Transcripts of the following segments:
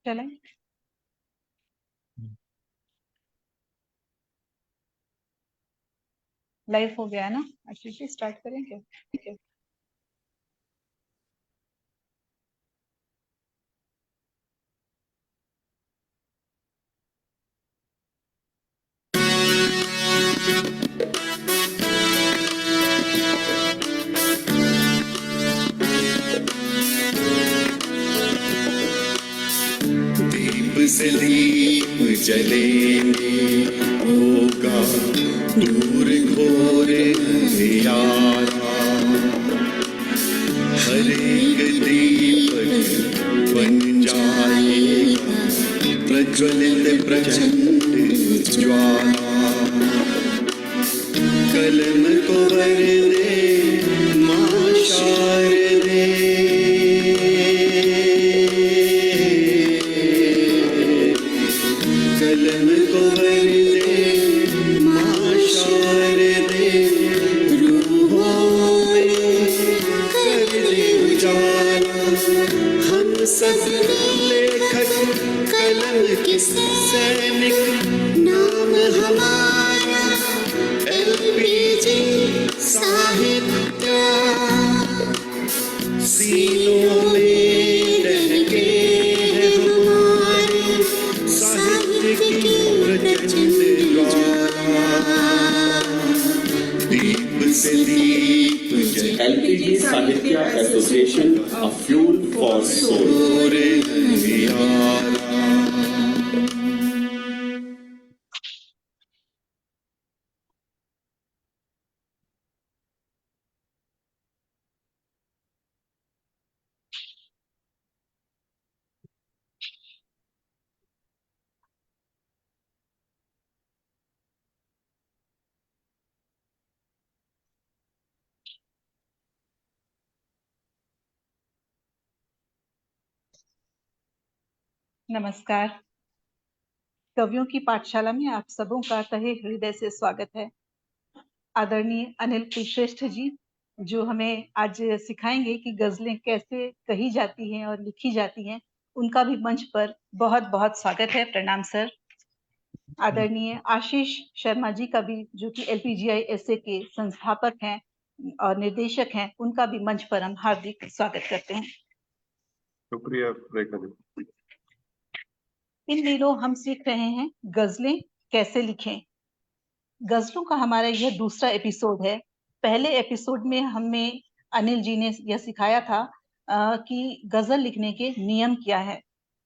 चलें। लाइव हो गया है ना? अच्छी स्टार्ट करें क्या? ठीक है। दीप से दीप जलेंगे, होगा दूर घोर अंधियारा। हर एक दीपक बन जाएगा प्रज्वलित प्रचंड ज्वाला। कलम को वर दे मां शारदे, कलम को वर दे मां शारदे। रूहों में कर दे उजाला, हम सब लेखक कलम के सैनिक। नाम हमारा LPG साहित्य, सीनों में दहके है हमारे साहित्य की प्रचंड ज्वाला। दीप से दीप जले, LPG Sahitya Association, a fuel for soul. नमस्कार। कवियों की पाठशाला में आप सबों का तहे हृदय से स्वागत है। आदरणीय अनिल कुलश्रेष्ठ जी जो हमें आज सिखाएंगे कि गजलें कैसे कही जाती हैं और लिखी जाती हैं, उनका भी मंच पर बहुत बहुत स्वागत है। प्रणाम सर। आदरणीय आशीष शर्मा जी का भी, जो कि LPGI SA के संस्थापक हैं और निर्देशक हैं, उनका भी मंच पर हम हार्दिक स्वागत करते हैं। शुक्रिया रेखा जी। इन दिनों हम सीख रहे हैं गजलें कैसे लिखें। गजलों का हमारा यह दूसरा एपिसोड है। पहले एपिसोड में हमें अनिल जी ने यह सिखाया था कि गजल लिखने के नियम क्या है।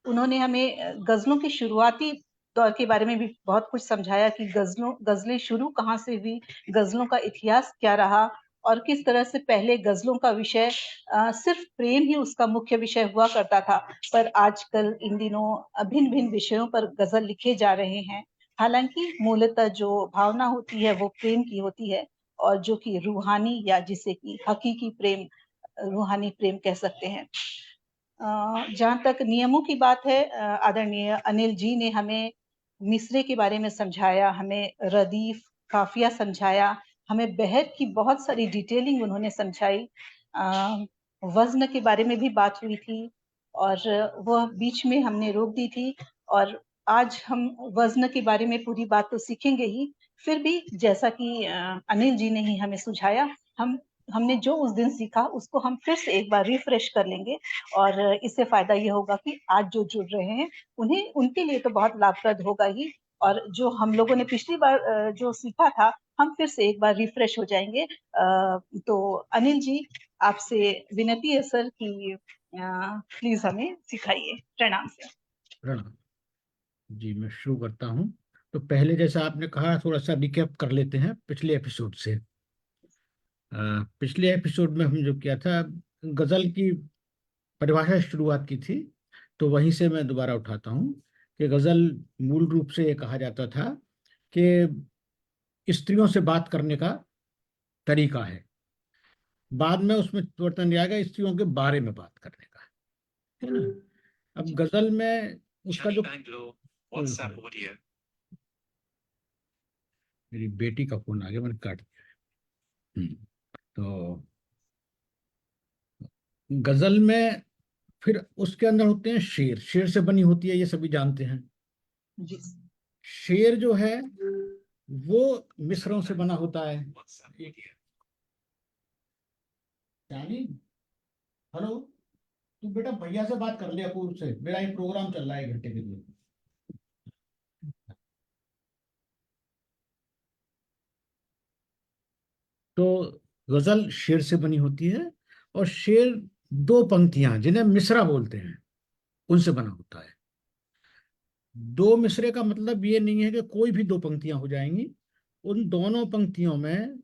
उन्होंने हमें गजलों की शुरुआती दौर के बारे में भी बहुत कुछ समझाया कि गजलें शुरू कहाँ से हुई, गजलों का इतिहास क्या रहा और किस तरह से पहले गजलों का विषय सिर्फ प्रेम ही उसका मुख्य विषय हुआ करता था, पर आजकल इन दिनों भिन्न भिन्न विषयों पर गजल लिखे जा रहे हैं। हालांकि मूलतः जो भावना होती है वो प्रेम की होती है, और जो कि रूहानी या जिसे कि हकीकी प्रेम, रूहानी प्रेम कह सकते हैं। जहाँ तक नियमों की बात है, आदरणीय अनिल जी ने हमें मिसरे के बारे में समझाया, हमें रदीफ काफिया समझाया, हमें बहर की बहुत सारी डिटेलिंग उन्होंने समझाई। वज़्न के बारे में भी बात हुई थी और वह बीच में हमने रोक दी थी, और आज हम वज़्न के बारे में पूरी बात तो सीखेंगे ही, फिर भी जैसा कि अनिल जी ने ही हमें सुझाया, हमने जो उस दिन सीखा उसको हम फिर से एक बार रिफ्रेश कर लेंगे, और इससे फायदा ये होगा कि आज जो जुड़ रहे हैं उन्हें, उनके लिए तो बहुत लाभप्रद होगा ही, और जो हम लोगों ने पिछली बार जो सीखा था, हम फिर से एक बार रिफ्रेश हो जाएंगे। तो अनिल जी, आपसे विनती है सर कि प्लीज हमें सिखाइए। प्रणाम सर। प्रणाम जी। मैं शुरू करता हूँ। तो पहले जैसा आपने कहा, थोड़ा सा रिकैप कर लेते हैं पिछले एपिसोड से। पिछले एपिसोड में हम जो किया था, गजल की परिभाषा शुरुआत की थी, तो वहीं से मैं दोबारा उठाता हूँ कि गजल मूल रूप से ये कहा जाता था कि स्त्रियों से बात करने का तरीका है। बाद में उसमें परिवर्तन आ गया स्त्रियों के बारे में बात करने का, है ना। अब गजल में उसका जो मेरी बेटी का फोन आ गया, मैंने काट दिया। तो गजल में फिर उसके अंदर होते हैं शेर, शेर से बनी होती है, ये सभी जानते हैं। जी। शेर जो है वो मिश्रों से बना होता है। यानी, हेलो, तू बेटा भैया से बात कर ले, अपूर्व से, मेरा एक प्रोग्राम चल रहा है 1 घंटे के लिए। तो गजल शेर से बनी होती है, और शेर 2 पंक्तियां जिन्हें मिसरा बोलते हैं उनसे बना होता है। 2 मिसरे का मतलब ये नहीं है कि कोई भी 2 पंक्तियां हो जाएंगी, उन दोनों पंक्तियों में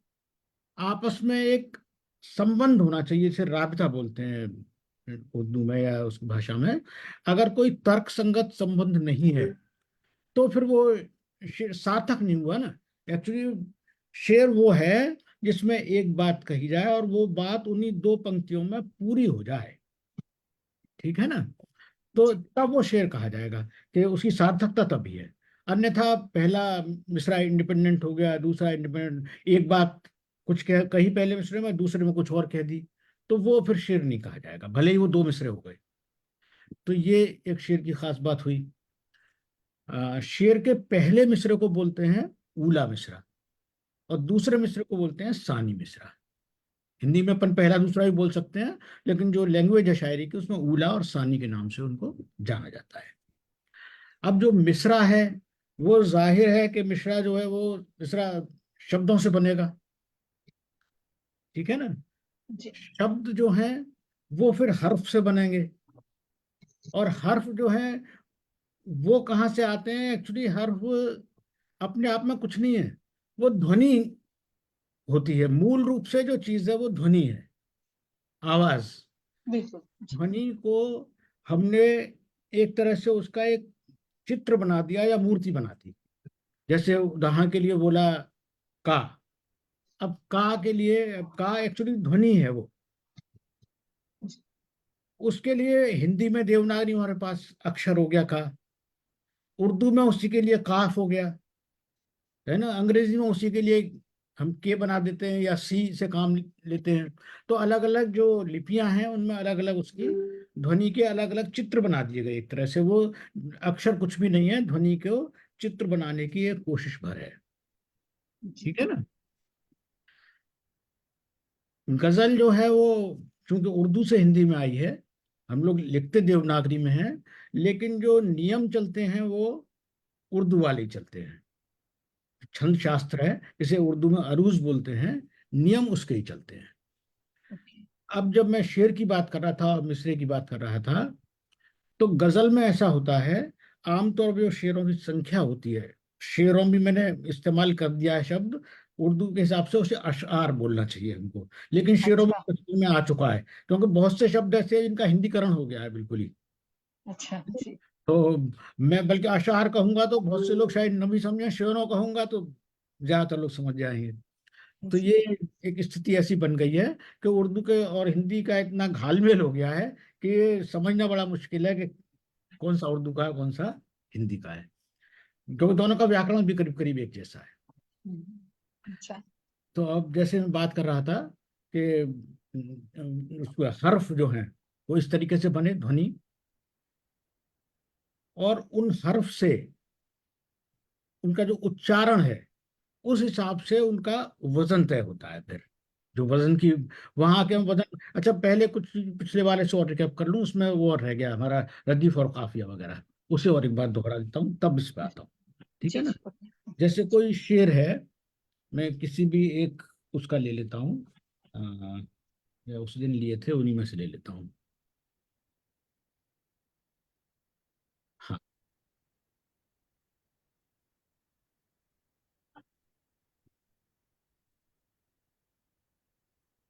आपस में एक संबंध होना चाहिए, इसे राबिता बोलते हैं उर्दू में या उस भाषा में। अगर कोई तर्क संगत संबंध नहीं है तो फिर वो सार्थक नहीं हुआ ना। एक्चुअली शेर वो है जिसमें एक बात कही जाए और वो बात उन्हीं 2 पंक्तियों में पूरी हो जाए, ठीक है ना। तो तब वो शेर कहा जाएगा, कि उसकी सार्थकता तभी है। अन्यथा पहला मिसरा इंडिपेंडेंट हो गया, दूसरा इंडिपेंडेंट, एक बात कुछ कही पहले मिसरे में, दूसरे में कुछ और कह दी, तो वो फिर शेर नहीं कहा जाएगा, भले ही वो 2 मिसरे हो गए। तो ये एक शेर की खास बात हुई। शेर के पहले मिसरे को बोलते हैं ऊला मिसरा, और दूसरे मिसरे को बोलते हैं सानी मिसरा। हिंदी में अपन पहला दूसरा भी बोल सकते हैं, लेकिन जो लैंग्वेज है शायरी की, उसमें ऊला और सानी के नाम से उनको जाना जाता है। अब जो मिसरा है, वो जाहिर है कि मिसरा जो है वो मिसरा शब्दों से बनेगा, ठीक है ना। जी। शब्द जो हैं वो फिर हर्फ से बनेंगे, और हर्फ जो है वो कहाँ से आते हैं? एक्चुअली हर्फ अपने आप में कुछ नहीं है, वो ध्वनि होती है। मूल रूप से जो चीज है वो ध्वनि है, आवाज। बिल्कुल। जी। ध्वनि को हमने एक तरह से उसका एक चित्र बना दिया या मूर्ति बना दी। जैसे उदाहरण के लिए बोला का, अब का के लिए, अब का एक्चुअली ध्वनि है वो। उसके लिए हिंदी में देवनागरी हमारे पास अक्षर हो गया का, उर्दू में उसी के लिए काफ हो गया, है ना। अंग्रेजी में उसी के लिए हम के बना देते हैं या सी से काम लेते हैं। तो अलग अलग जो लिपियां हैं उनमें अलग अलग उसकी ध्वनि के अलग अलग चित्र बना दिए गए। एक तरह से वो अक्षर कुछ भी नहीं है, ध्वनि को चित्र बनाने की एक कोशिश भर है, जी। ठीक है ना। गजल जो है वो चूंकि उर्दू से हिंदी में आई है, हम लोग लिखते देवनागरी में हैं, लेकिन जो नियम चलते हैं वो उर्दू वाले ही चलते हैं। छंद शास्त्र है, इसे उर्दू में अरूज बोलते हैं, नियम उसके ही चलते हैं। ओके। अब जब मैं शेर की बात कर रहा था और मिसरे की बात कर रहा था, तो गजल में ऐसा होता है, आमतौर पर जो शेरों की संख्या होती है, शेरों भी मैंने इस्तेमाल कर दिया है शब्द, उर्दू के हिसाब से उसे अशआर बोलना चाहिए हमको, लेकिन शेरों में अच्छा। तस्वीर में आ चुका है, क्योंकि बहुत से शब्द ऐसे हैं जिनका हिंदीकरण हो गया है बिल्कुल ही। अच्छा। जी। तो मैं बल्कि अशआर कहूंगा तो बहुत से लोग शायद न भी समझें, शेरों कहूंगा तो ज्यादातर लोग समझ जाएंगे। तो जी। ये एक स्थिति ऐसी बन गई है कि उर्दू के और हिंदी का इतना घालमेल हो गया है कि ये समझना बड़ा मुश्किल है कि कौन सा उर्दू का है, कौन सा हिंदी का है, क्योंकि दोनों का व्याकरण भी करीब करीब एक जैसा है। अच्छा। तो अब जैसे मैं बात कर रहा था कि उसको हर्फ जो है वो इस तरीके से बने, ध्वनि, और उन हर्फ से उनका जो उच्चारण है उस हिसाब से उनका वजन तय होता है। फिर जो वजन की, वहां के वजन, अच्छा पहले कुछ पिछले वाले से और रिकैप कर लूं, उसमें वो और रह गया हमारा रदीफ और काफिया वगैरह, उसे और एक बार दोहरा देता हूँ तब इस पे आता हूँ, ठीक है जी। ना। जी। ओके। जैसे कोई शेर है, मैं किसी भी एक उसका ले लेता हूँ, या उस दिन लिए थे उन्हीं में से ले लेता हूँ। हाँ,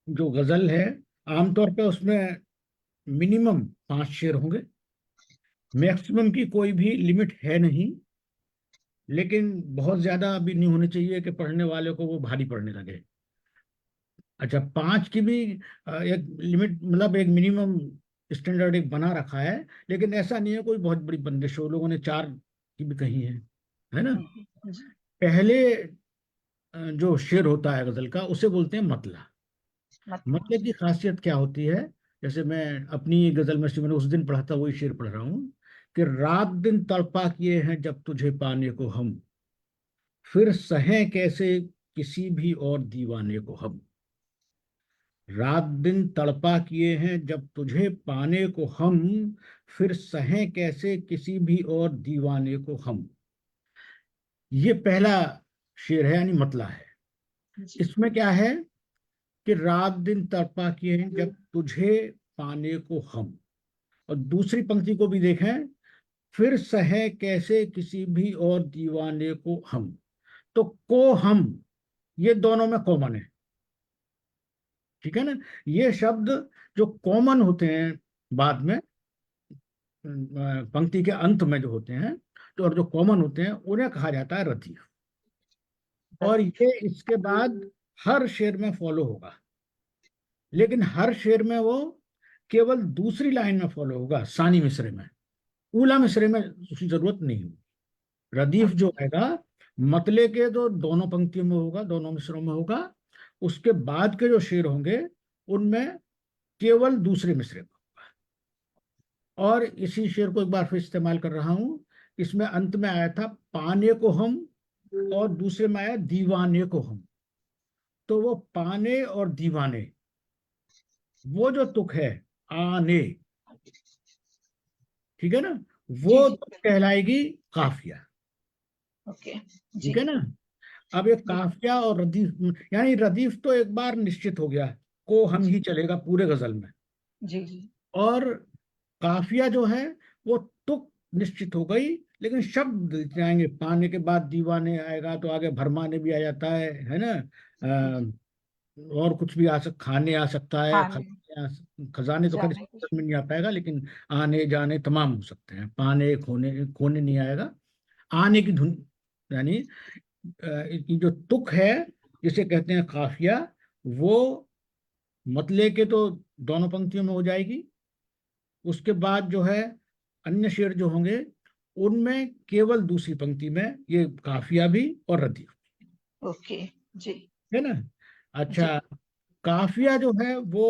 जो गजल है आमतौर पे उसमें मिनिमम 5 शेर होंगे, मैक्सिमम की कोई भी लिमिट है नहीं, लेकिन बहुत ज्यादा भी नहीं होने चाहिए कि पढ़ने वाले को वो भारी पड़ने लगे। अच्छा, 5 की भी एक लिमिट, मतलब एक मिनिमम स्टैंडर्ड एक बना रखा है, लेकिन ऐसा नहीं है कोई बहुत बड़ी बंदिश हो, लोगों ने 4 की भी कही है ना। जी। पहले जो शेर होता है गजल का उसे बोलते हैं मतला। मतलब। मतले की खासियत क्या होती है? जैसे मैं अपनी गजल में से मैंने उस दिन पढ़ा था वही शेर पढ़ रहा हूँ कि रात दिन तड़पा किए हैं जब तुझे पाने को हम, फिर सहें कैसे किसी भी और दीवाने को हम। रात दिन तड़पा किए हैं जब तुझे पाने को हम, फिर सहें कैसे किसी भी और दीवाने को हम। ये पहला शेर है, यानी मतला है। जी इसमें क्या है कि रात दिन तड़पा किए हैं जब तुझे पाने को हम, और दूसरी पंक्ति को भी देखें, फिर सहे कैसे किसी भी और दीवाने को हम। तो को हम, ये दोनों में कॉमन है, ठीक है ना। ये शब्द जो कॉमन होते हैं बाद में पंक्ति के अंत में जो होते हैं, तो और जो कॉमन होते हैं उन्हें कहा जाता है रदीफ। और ये इसके बाद हर शेर में फॉलो होगा, लेकिन हर शेर में वो केवल दूसरी लाइन में फॉलो होगा, सानी मिसरे में। ऊला मिसरे में उसकी जरूरत नहीं होगी। रदीफ जो आएगा मतले के तो दोनों पंक्तियों में होगा, दोनों मिसरों में होगा। उसके बाद के जो शेर होंगे उनमें केवल दूसरे मिसरे में होगा। और इसी शेर को एक बार फिर इस्तेमाल कर रहा हूं। इसमें अंत में आया था पाने को हम, और दूसरे में आया दीवाने को हम। तो वो पाने और दीवाने, वो जो तुक है आने, ठीक है ना, जी वो जी तुक कहलाएगी काफिया, ओके जी ठीक है ना। अब ये काफिया और रदीफ, यानी रदीफ तो एक बार निश्चित हो गया, को हम ही चलेगा पूरे गजल में। जी जी और काफिया जो है वो तुक निश्चित हो गई, लेकिन शब्द जाएंगे। पाने के बाद दीवाने आएगा तो आगे भरमाने भी आ जाता है ना। और कुछ भी खाने आ सकता है, हाँ नहीं खजाने तो खैर जाने इस में नहीं आ पाएगा, लेकिन आने जाने तमाम हो सकते हैं। पाने खोने खोने नहीं आएगा, आने की धुन, यानी ये जो तुक है जिसे कहते हैं काफिया, वो मतले के तो दोनों पंक्तियों में हो जाएगी। उसके बाद जो है अन्य शेर जो होंगे उनमें केवल दूसरी पंक्ति में ये काफिया भी और रदीफ, ओके जी है ना। अच्छा, जी काफिया जो है वो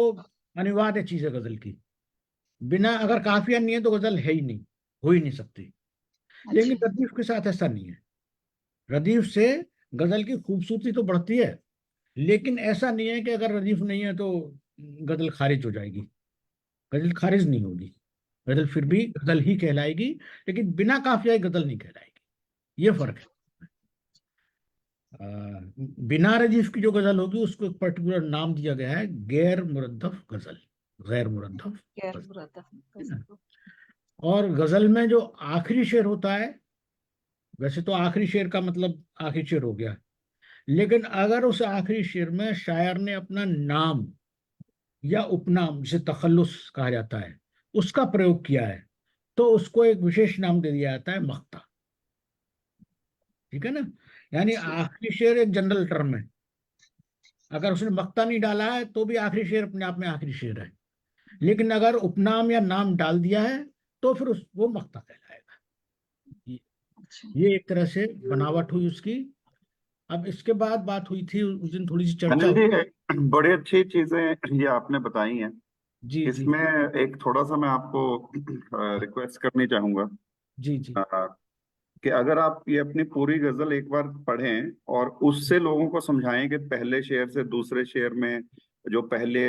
अनिवार्य चीज है गजल की। बिना अगर काफिया नहीं है तो गजल है ही नहीं, हो ही नहीं सकती। लेकिन अच्छा रदीफ के साथ ऐसा नहीं है। रदीफ से गजल की खूबसूरती तो बढ़ती है, लेकिन ऐसा नहीं है कि अगर रदीफ नहीं है तो गजल खारिज हो जाएगी। गजल खारिज नहीं होगी, गजल फिर भी गजल ही कहलाएगी, लेकिन बिना काफिया की गजल नहीं कहलाएगी। ये फर्क है। अ, बिना रदीफ की जो गजल होगी उसको एक पर्टिकुलर नाम दिया गया है, गैर मुरद्दफ गजल, गैर मुरद्दफ गैर गजल, मुरादा है ना। और गजल में जो आखिरी शेर होता है, वैसे तो आखिरी शेर का मतलब आखिरी शेर हो गया, लेकिन अगर उस आखिरी शेर में शायर ने अपना नाम या उपनाम, जिसे तखल्लुस कहा जाता है, उसका प्रयोग किया है, तो उसको एक विशेष नाम दे दिया जाता है मख्ता, ठीक है ना। यानी जी आखिरी शेर एक जनरल टर्म है। अगर उसने मख्ता नहीं डाला है तो भी आखिरी शेर अपने आप में आखिरी शेर है, लेकिन अगर उपनाम या नाम डाल दिया है तो फिर उस वो मख्ता कहलाएगा। ये अच्छा ये एक तरह से बनावट हुई उसकी। अब इसके बाद बात हुई थी उस दिन, थोड़ी सी चर्चा अनिल हुई। जी, बड़ी अच्छी चीजें ये आपने बताई हैं। जी जी इसमें एक थोड़ा सा मैं आपको रिक्वेस्ट करनी चाहूंगा जी जी कि अगर आप ये अपनी पूरी गजल एक बार पढ़ें और उससे लोगों को समझाएं कि पहले शेर से दूसरे शेर में जो पहली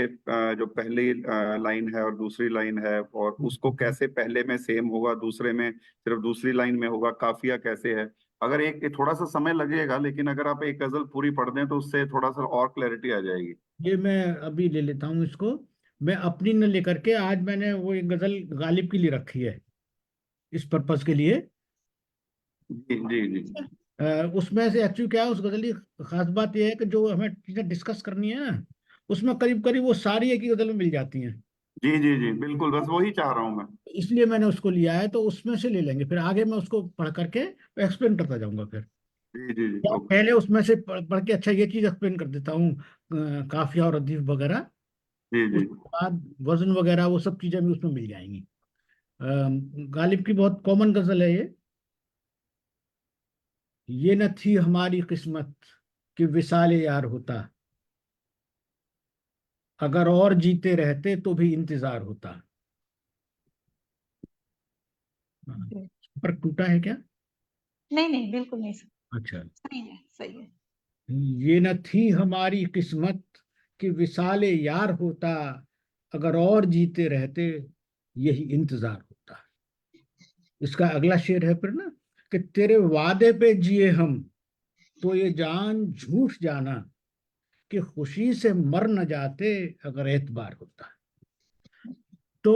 लाइन है और दूसरी लाइन है, और उसको कैसे पहले में सेम होगा, दूसरे में सिर्फ दूसरी लाइन में होगा, काफिया कैसे है। अगर एक थोड़ा सा समय लगेगा, लेकिन अगर आप एक गजल पूरी पढ़ दें तो उससे थोड़ा सा और क्लैरिटी आ जाएगी। ये मैं अभी ले लेता हूँ इसको। मैं अपनी न लेकर के आज मैंने वो एक गजल गालिब की लिए रखी है इस पर्पज के लिए। जी जी जी उसमें से एक्चुअली क्या है, उस गजल की खास बात यह है कि जो हमें चीजें डिस्कस करनी है ना, उसमें करीब करीब वो सारी एक ही गजल में मिल जाती हैं। जी जी जी बिल्कुल, बस वही चाह रहा हूँ मैं। इसलिए मैंने उसको लिया है, तो उसमें से ले लेंगे, फिर आगे मैं उसको पढ़ करके एक्सप्लेन करता जाऊंगा फिर। जी जी जी या ओके। पहले उसमें से पढ़ के अच्छा ये चीज एक्सप्लेन कर देता हूँ, काफिया और रदीफ वगैरह। जी जी उसके बाद वजन वगैरह वो सब चीजें भी उसमें मिल जाएंगी। गालिब की बहुत कॉमन गजल है ये न थी हमारी किस्मत कि विसाले यार होता, अगर और जीते रहते तो भी इंतजार होता। हाँ, पर टूटा है क्या? नहीं नहीं, बिल्कुल नहीं सर, अच्छा। सही है, सही है। ये न थी हमारी किस्मत कि विसाले यार होता, अगर और जीते रहते यही इंतजार होता। इसका अगला शेर है फिर ना, कि तेरे वादे पे जिए हम तो ये जान झूठ जाना, कि खुशी से मर न जाते अगर एतबार होता। तो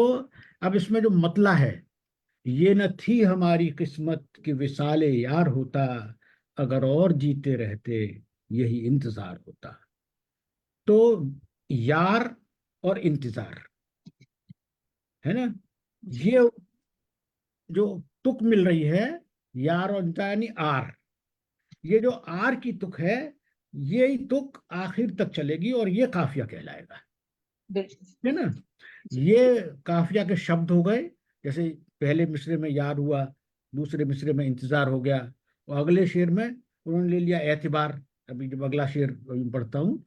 अब इसमें जो मतला है, ये न थी हमारी किस्मत कि विसाले यार होता, अगर और जीते रहते यही इंतजार होता। तो यार और इंतजार, है ना, जी ये जो तुक मिल रही है, यार और इंतजार यानी आर, ये जो आर की तुक है, ये ही तुक आखिर तक चलेगी और ये काफिया कहलाएगा। बिल्कुल। है ना। जी ये काफिया के शब्द हो गए। जैसे पहले मिसरे में यार हुआ, दूसरे मिसरे में इंतजार हो गया, और अगले शेर में उन्होंने ले लिया एतबार। अभी जब अगला शेर अभी पढ़ता हूँ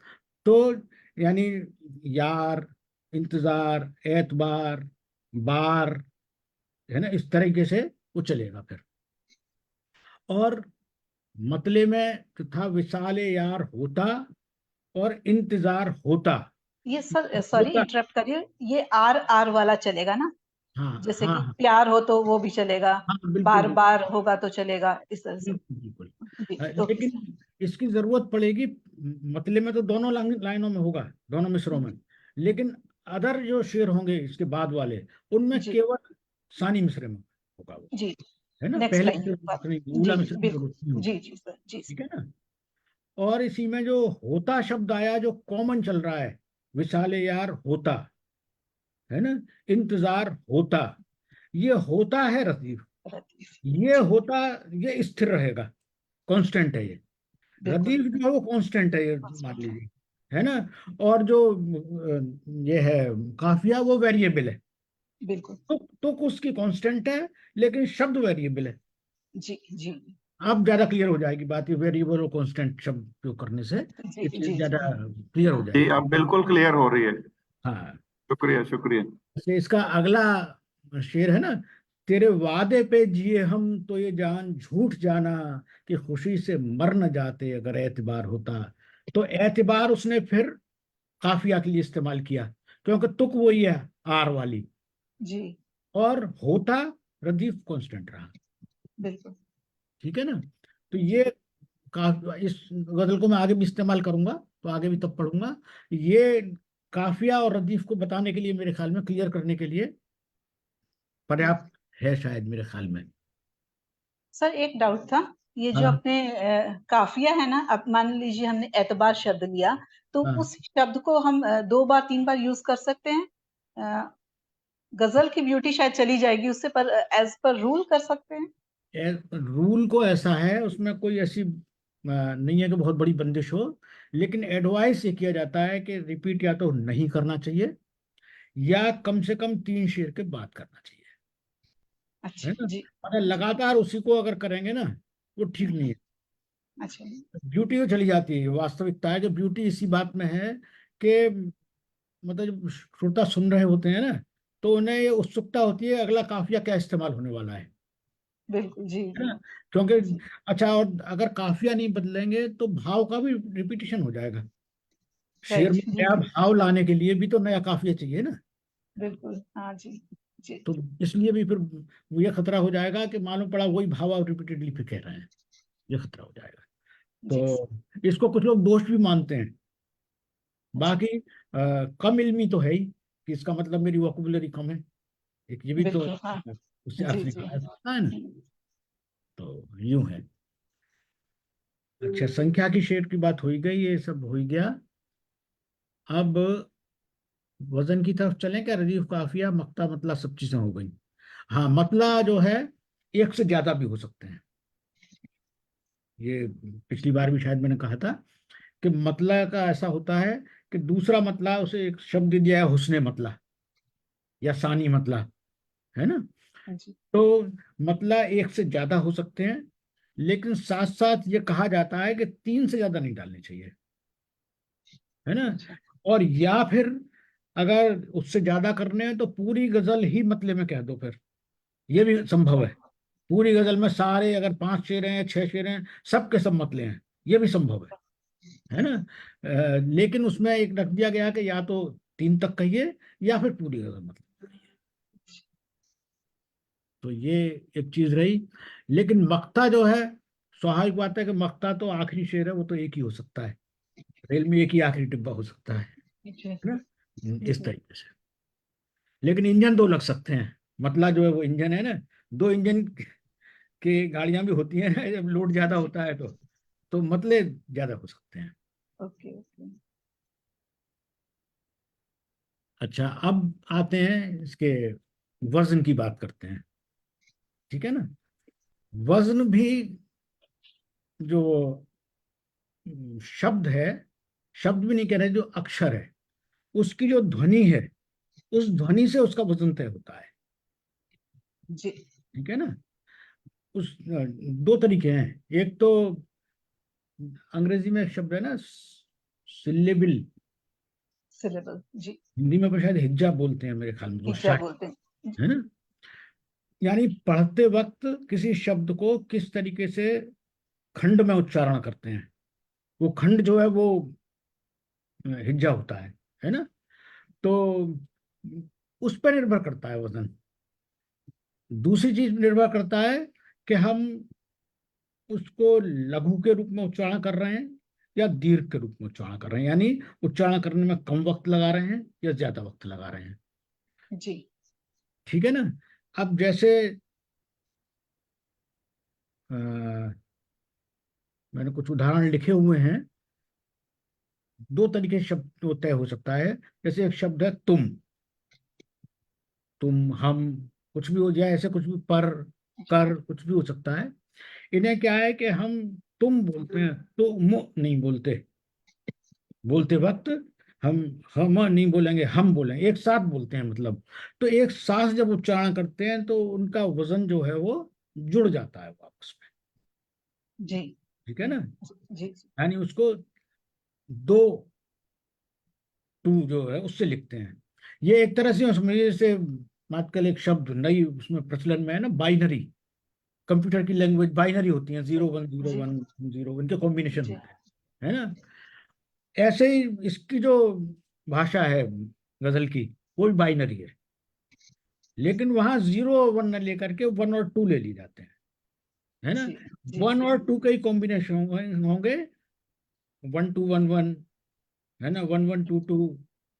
तो यानी यार, इंतजार, एतबार, बार, है ना, इस तरीके से वो चलेगा फिर। और मतले में तो था विसाले यार होता और इंतजार होता। ये सर, सॉरी होता, इंटरप्ट करिए, ये आर आर वाला चलेगा ना? हाँ जैसे हाँ कि हाँ प्यार हो तो वो भी चलेगा, हाँ, बिल्कुल बार बिल्कुल बार होगा तो चलेगा, इस तरह से। बिल्कुल बिल्कुल। जी ओके सर। लेकिन इसकी जरूरत पड़ेगी, मतले में तो दोनों लाइनों में होगा, दोनों मिसरों में। लेकिन अदर जो शेर होंगे इसके बाद वाले, उनमें जी केवल सानी मिसरे में होगा वो। जी, है ना, नेक्स्ट पहले लाइन मिसरे के में बाद। जरूरत नहीं, जी ऊला जी मिसरे में जरूरत नहीं बिल्कुल, होगी। जी जी सर, जी ठीक सर। है ना। और इसी में जो होता शब्द आया जो कॉमन चल रहा है, विशाले यार होता, है ना, इंतजार होता, ये होता है रतीफ, रतीफ। ये जी होता, ये स्थिर रहेगा, कांस्टेंट है ये। बिल्कुल, रदीफ जो है वो कांस्टेंट है, ये मान कांस्टेंट है। लीजिए। है ना। और जो ये है काफिया, वो वेरिएबल है। बिल्कुल। तो उसकी कांस्टेंट है, लेकिन शब्द वेरिएबल है। जी जी अब ज्यादा क्लियर हो जाएगी बात, ये वेरिएबल और कांस्टेंट शब्द उपयोग करने से जी ये जी चीज जी ज्यादा जी। क्लियर हो हाँ जी जाएगी। अब बिल्कुल क्लियर हो रही है। हाँ। शुक्रिया शुक्रिया। तो इसका अगला शेर है ना, तेरे वादे पे जिए हम तो ये जान झूठ जाना, कि खुशी से मर न जाते अगर एतबार होता। तो एतबार उसने फिर काफिया के लिए इस्तेमाल किया, क्योंकि तुक वही है, आर वाली। जी और होता रदीफ कांस्टेंट रहा। बिल्कुल। ठीक है ना। तो ये जी इस गजल को मैं आगे भी इस्तेमाल करूंगा, तो आगे भी तब पढ़ूंगा। ये काफिया और रदीफ को बताने के लिए, मेरे ख्याल में क्लियर करने के लिए पर्याप्त है शायद, मेरे ख्याल में। सर, एक डाउट था। ये जो हाँ अपने काफिया है ना, अब मान लीजिए हमने एतबार शब्द लिया, तो हाँ। उस शब्द को हम दो बार तीन बार यूज कर सकते हैं? अ, गजल की ब्यूटी शायद चली जाएगी उससे, पर एज पर रूल कर सकते हैं? रूल को ऐसा है, उसमें कोई ऐसी नहीं है कि बहुत बड़ी बंदिश हो, लेकिन एडवाइस ये किया जाता है कि रिपीट या तो नहीं करना चाहिए, या कम से कम 3 शेर के बाद करना चाहिए। है अच्छा ना। जी। अगर जी लगातार उसी को अगर करेंगे ना, वो ठीक नहीं है। अच्छा ब्यूटी तो चली जाती है, वास्तविकता है कि ब्यूटी इसी बात में है कि मतलब जब श्रोता सुन रहे होते हैं ना, तो उन्हें ये उत्सुकता होती है अगला काफिया क्या इस्तेमाल होने वाला है। बिल्कुल। जी है जी ना। क्योंकि जी। अच्छा, और अगर काफिया नहीं बदलेंगे तो भाव का भी रिपीटिशन हो जाएगा। शेर राइट। में जी नया जी भाव लाने के लिए भी तो नया काफिया चाहिए ना। बिल्कुल। हाँ जी जी तो इसलिए भी फिर ये खतरा हो जाएगा कि मालूम पड़ा वही भाव आप रिपीटेडली फिर कह रहे हैं, ये खतरा हो जाएगा। जी। तो इसको कुछ लोग दोष भी मानते हैं। अच्छा। बाकी कम इल्मी तो है ही कि इसका मतलब मेरी वोकैबुलरी कम है, एक ये भी तो बिल्कुल। हाँ उससे अर्थ जी जी। निकाला जा सकता है ना। हम्म, तो यूं है। अच्छा, संख्या की शेर की बात हो ही गई, ये सब हो ही गया। अब वजन की तरफ चलें क्या? रदीफ, काफिया, मक्ता, मतला, सब चीजें हो गई। हाँ, मतला जो है एक से ज्यादा भी हो सकते हैं। ये पिछली बार भी शायद मैंने कहा था कि मतला का ऐसा होता है कि दूसरा मतला, उसे एक शब्द दिया है हुस्ने मतला या सानी मतला। है ना। हाँ जी। तो मतला एक से ज्यादा हो सकते हैं, लेकिन साथ साथ ये कहा जाता है कि 3 से ज्यादा नहीं डालने चाहिए। है ना। अच्छा और या फिर अगर उससे ज्यादा करने हैं तो पूरी गजल ही मतले में कह दो, फिर ये भी संभव है। पूरी गजल में सारे अगर 5 शेर हैं 6 शेर हैं सबके सब मतले हैं, ये भी संभव है ना। लेकिन उसमें एक रख दिया गया कि या तो 3 तक कहिए या फिर पूरी गजल मतलब कहिए। तो ये एक चीज रही। लेकिन मक्ता जो है, स्वाभाविक बात है कि मक्ता तो आखिरी शेर है, वो तो एक ही हो सकता है, रेल में एक ही आखिरी डिब्बा हो सकता है ना, इस तरीके से। लेकिन इंजन 2 लग सकते हैं, मतला जो है वो इंजन है ना, 2 इंजन की गाड़ियां भी होती हैं ना, जब लोड ज्यादा होता है तो मतले ज्यादा हो सकते हैं। Okay okay. अच्छा, अब आते हैं इसके वजन की बात करते हैं, ठीक है ना। वजन भी जो शब्द है, शब्द भी नहीं कह रहे, जो अक्षर है उसकी जो ध्वनि है, उस ध्वनि से उसका वजन तय होता है, जी। ठीक है ना। उस 2 तरीके हैं, एक तो अंग्रेजी में एक शब्द है ना सिलेबल, सिलेबल, जी। हिंदी में तो शायद हिज्जा बोलते हैं मेरे ख्याल में, वो हिज्जा शायद, बोलते हैं। है ना। यानी पढ़ते वक्त किसी शब्द को किस तरीके से खंड में उच्चारण करते हैं, वो खंड जो है वो हिज्जा होता है ना। तो उस पर निर्भर करता है वजन। दूसरी चीज निर्भर करता है कि हम उसको लघु के रूप में उच्चारण कर रहे हैं या दीर्घ के रूप में उच्चारण कर रहे हैं, यानी उच्चारण करने में कम वक्त लगा रहे हैं या ज्यादा वक्त लगा रहे हैं, जी। ठीक है ना। अब जैसे अ, मैंने कुछ उदाहरण लिखे हुए हैं। 2 तरीके से शब्द तो तय हो सकता है। जैसे एक शब्द है तुम हम, कुछ भी हो जाए, ऐसे कुछ भी, पर, कर, कुछ भी हो सकता है। इन्हें क्या है कि हम तुम बोलते हैं तो मु नहीं बोलते, बोलते वक्त हम नहीं बोलेंगे, हम बोलेंगे, एक साथ बोलते हैं मतलब। तो एक साथ जब उच्चारण करते हैं तो उनका वजन जो है वो जुड़ जाता है आपस में, जी। ठीक है ना। जी। यानी उसको 2 टू जो है उससे लिखते हैं। ये एक तरह से समझिए, जैसे आजकल एक शब्द नई उसमें प्रचलन में है ना, बाइनरी। कंप्यूटर की लैंग्वेज बाइनरी होती है, 0 1 0 जी। 1 0, इनके कॉम्बिनेशन जी। होते हैं, है ना। ऐसे ही इसकी जो भाषा है गजल की, वो भी बाइनरी है, लेकिन वहां 0 और 1 न लेकर के 1 और 2 ले ली जाते हैं, है ना। जी। जी। 1 और 2 के ही कॉम्बिनेशन होंगे, 1 2 1 1, है ना, 1 1 2 2,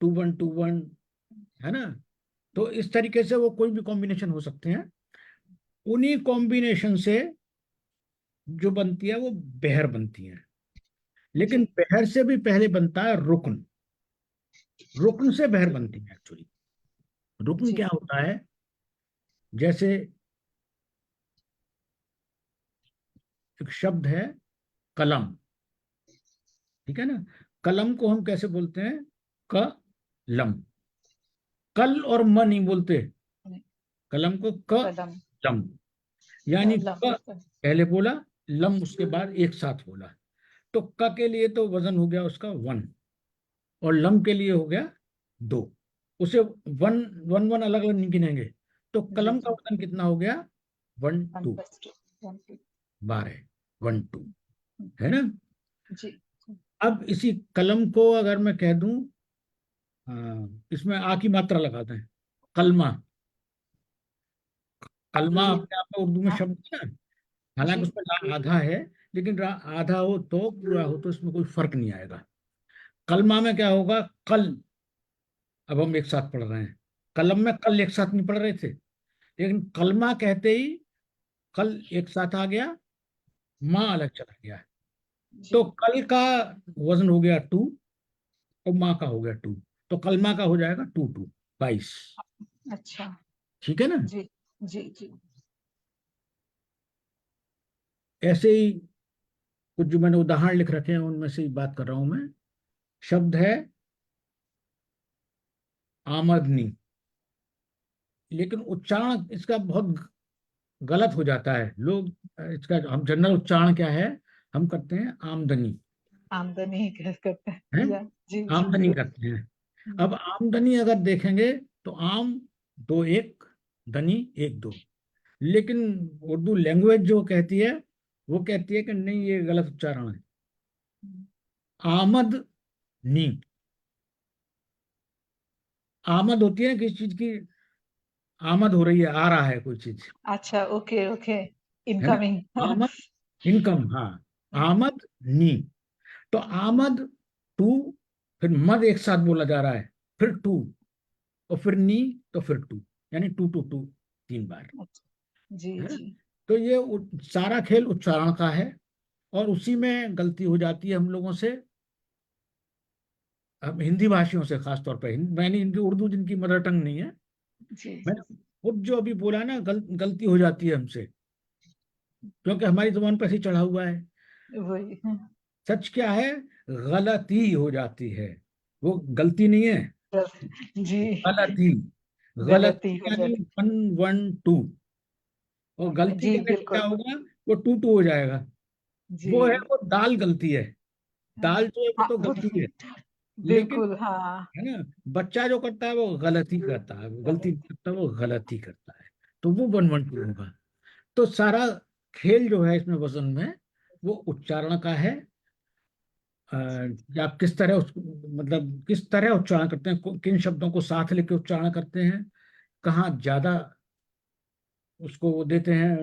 2 1 2 1, है ना। तो इस तरीके से वो कोई भी कॉम्बिनेशन हो सकते हैं। उन्हीं कॉम्बिनेशन से जो बनती है वो बेहर बनती है। लेकिन जी। बेहर से भी पहले बनता है रुक्न, रुक्न से बेहर बनती है एक्चुअली। रुक्न जी। क्या होता है, जैसे एक शब्द है कलम, ठीक है ना। कलम को हम कैसे बोलते हैं, कलम। कल और म नहीं बोलते, कलम को कलम। कलम। यानी कलम। क पहले बोला, लम उसके बाद एक साथ बोला। तो क के लिए तो वजन हो गया उसका 1, और लम के लिए हो गया 2। उसे 1 1 1 अलग अलग नहीं गिनेंगे। तो जी। कलम का जी। वजन कितना हो गया, 1 1 2, + 2 1 2। 12, 1 2, है ना। जी। अब इसी कलम को अगर मैं कह दूं, इसमें आ की मात्रा लगाते हैं, कलमा। कलमा अपने आप में उर्दू में हाँ। शब्द है ना, हालांकि जी। उसमें ला आधा है, लेकिन आधा हो तो पूरा हो तो इसमें कोई फर्क नहीं आएगा। कलमा में क्या होगा, कल, अब हम एक साथ पढ़ रहे हैं, कलम में कल एक साथ नहीं पढ़ रहे थे, लेकिन कलमा कहते ही कल एक साथ आ गया, माँ अलग चला गया। जी। तो कल का वजन हो गया 2 और माँ का हो गया 2, तो कलमा का हो जाएगा 2 2 22, अच्छा। ठीक है ना। जी। जी। जी। ऐसे ही कुछ जो मैंने उदाहरण लिख रखे हैं उनमें से ही बात कर रहा हूं मैं। शब्द है आमदनी, लेकिन उच्चारण इसका बहुत गलत हो जाता है। लोग इसका, हम जनरल उच्चारण क्या है, हम करते हैं आमदनी, आमदनी ही करते हैं हैं? या जी जी आमदनी सर। करते हैं। अब आमदनी अगर देखेंगे तो आम दो एक, दनी एक दो, लेकिन उर्दू लैंग्वेज जो कहती है वो कहती है कि नहीं, ये गलत उच्चारण है। आमद नी, आमद होती है किसी चीज की, आमद हो रही है, आ रहा है कोई चीज, अच्छा ओके ओके, है ना। इनकमिंग। आमद इनकम, हाँ। आमद नी, तो आमद टू, फिर मद एक साथ बोला जा रहा है, फिर टू, और फिर नी, तो फिर टू, यानी टू टू टू, 3 बार, जी है ना। जी तो ये सारा खेल उच्चारण का है, और उसी में गलती हो जाती है हम लोगों से, हम हिंदी भाषियों से खास तौर पे। मैंने इनकी उर्दू जिनकी मदर टंग नहीं है, जी मैंने खुद जो अभी बोला ना, गलती हो जाती है हमसे, क्योंकि हमारी जुबान पर ऐसे ही चढ़ा हुआ है। वही। सच क्या है, गलती हो जाती है, वो गलती नहीं है, जी गलती। गलती गलती हो यानी जाती। 1 1 2, और गलती जी करने से क्या बिल्कुल। होगा, वो 2 2 हो जाएगा। जी वो है, वो दाल गलती है, दाल जो है वो हाँ तो गलती है, लेकिन, बिल्कुल हाँ। है ना, बच्चा जो करता है वो गलती करता है, वो गलती नहीं करता, वो गलती करता है, तो वो 1 1 2 होगा। तो सारा खेल जो है इसमें वजन में, वो उच्चारण का है। कि आप किस तरह मतलब किस तरह उच्चारण करते हैं, किन शब्दों को साथ लेके उच्चारण करते हैं, कहाँ ज्यादा उसको वो देते हैं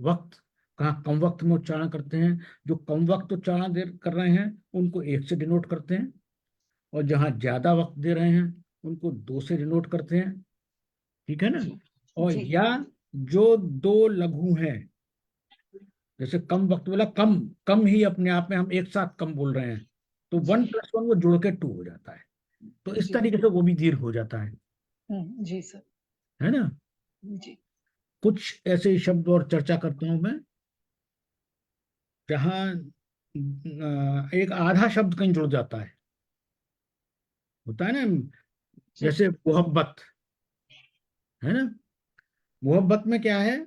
वक्त, कहाँ कम वक्त में उच्चारण करते हैं। जो कम वक्त उच्चारण कर रहे हैं उनको 1 से डिनोट करते हैं, और जहाँ ज्यादा वक्त दे रहे हैं उनको 2 से डिनोट करते हैं, ठीक है ना। जी और जी या जो दो लघु हैं, जैसे कम वक्त बोला, कम, कम ही अपने आप में हम एक साथ कम बोल रहे हैं, तो 1 + 1 वो जुड़ के 2 हो जाता है, तो इस जी तरीके से वो भी दीर्घ हो जाता जी सर। है ना। जी कुछ ऐसे शब्द और चर्चा करता हूं मैं, जहाँ एक आधा शब्द कहीं जुड़ जाता है, होता है ना, जी जैसे मोहब्बत, है ना। मोहब्बत में क्या है,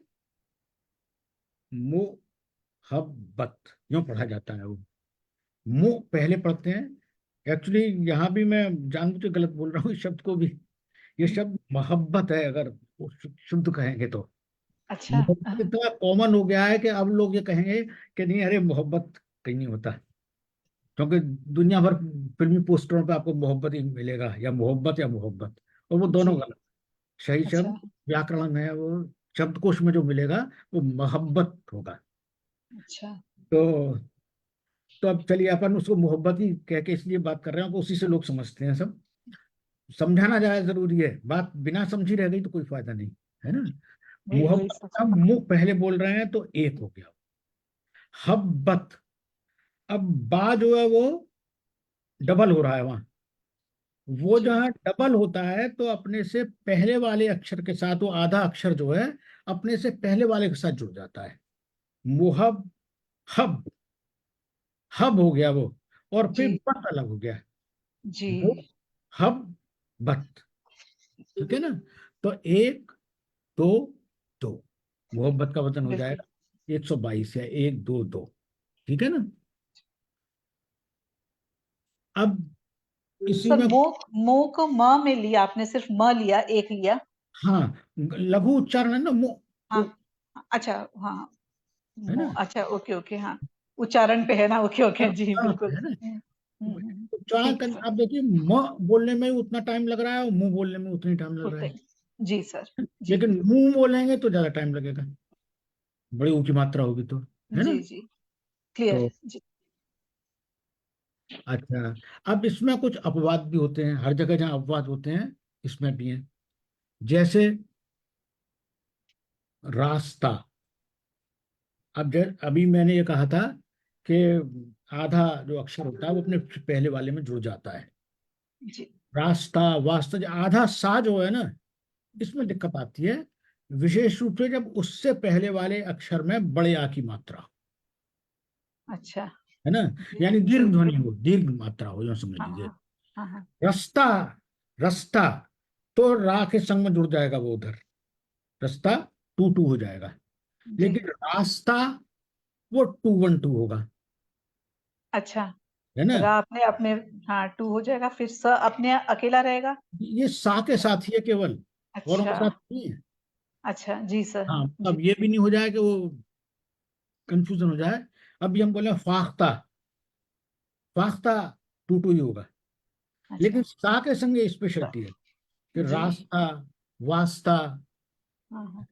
मोहब्बत यूं पढ़ा जाता है, वो मुंह पहले पढ़ते हैं। एक्चुअली यहाँ भी मैं जानबूझ के गलत बोल रहा हूँ इस शब्द को भी, ये शब्द मोहब्बत है, अगर वो शुद्ध कहेंगे तो। अच्छा मोहब्बत इतना कॉमन हो गया है कि अब लोग ये कहेंगे कि नहीं, अरे मोहब्बत कहीं नहीं होता, क्योंकि दुनिया भर फिल्मी पोस्टरों पे आपको मोहब्बत ही मिलेगा, या मोहब्बत या मोहब्बत, और वो दोनों जी गलत। सही अच्छा शब्द व्याकरण में वो शब्दकोश में जो मिलेगा वो मोहब्बत होगा। अच्छा तो अब चलिए अपन उसको मोहब्बत ही कह के इसलिए बात कर रहे हैं कि उसी से लोग समझते हैं सब, समझाना ज्यादा जरूरी है, बात बिना समझी रह गई तो कोई फायदा नहीं, है ना। वही वही मोहब्बत, सच। अब मुंह पहले बोल रहे हैं तो एक हो गया, हब्बत। अब बा जो है वो डबल हो रहा है वहां, वो जी जहाँ डबल होता है तो अपने से पहले वाले अक्षर के साथ, वो आधा अक्षर जो है अपने से पहले वाले के साथ जुड़ जाता है। मुहब, हब, हब हो गया वो, और जी फिर बत अलग हो गया, जी वो हब बत, ठीक है ना। तो 1 2 2, मोहब्बत का वजन हो बिल्कुल। जाएगा 122, या 1 2 2, ठीक है ना। अब इसी सर में, मो को म में लिया आपने, सिर्फ म लिया, एक लिया। हाँ, लघु उच्चारण है ना, हाँ अच्छा हाँ है ना, अच्छा ओके ओके हाँ, उच्चारण पे है ना, ओके ओके जी उच्चारण बिल्कुल। है ना। उच्चारण ठीक है सर। आप देखिए, म बोलने में ही उतना टाइम लग रहा है, और मुंह बोलने में उतना ही टाइम लग रहा होते है, हैं। जी सर। जी लेकिन मुंह बोलेंगे तो ज्यादा टाइम लगेगा, बड़ी ऊंची मात्रा होगी तो, है ना। जी जी क्लियर तो जी। अच्छा, अब इसमें कुछ अपवाद भी होते हैं, हर जगह जहाँ अपवाद होते हैं इसमें भी हैं। जैसे रास्ता, अब अभी मैंने ये कहा था कि आधा जो अक्षर होता है वो अपने पहले वाले में जुड़ जाता है। जी रास्ता, वास्ता, जो आधा सा जो है ना, इसमें दिक्कत आती है, विशेष रूप से जब उससे पहले वाले अक्षर में बड़े आ की मात्रा हो, अच्छा है ना, जी यानी जी दीर्घ ध्वनि हो, दीर्घ मात्रा हो, यूं समझ हाँ लीजिए। हाँ हाँ हाँ रास्ता, रास्ता, तो रा के संग में जुड़ जाएगा वो उधर, रास्ता 2 2 हो जाएगा, जी लेकिन रास्ता वो 2 1 2 होगा, अच्छा है ना। रा अपने अपने, हाँ, टू हो जाएगा, फिर स अपने अकेला रहेगा। ये सा के साथ ही है केवल, औरों के अच्छा, साथ नहीं है। अच्छा, जी सर, हाँ, जी। अब ये भी नहीं हो जाए कि वो कंफ्यूजन हो जाए। अभी हम बोले फाख्ता, फाख्ता टू टू ही होगा। लेकिन अच्छा, सा के संग ये स्पेशलिटी है कि जी, रास्ता, वास्ता, हाँ, हाँ,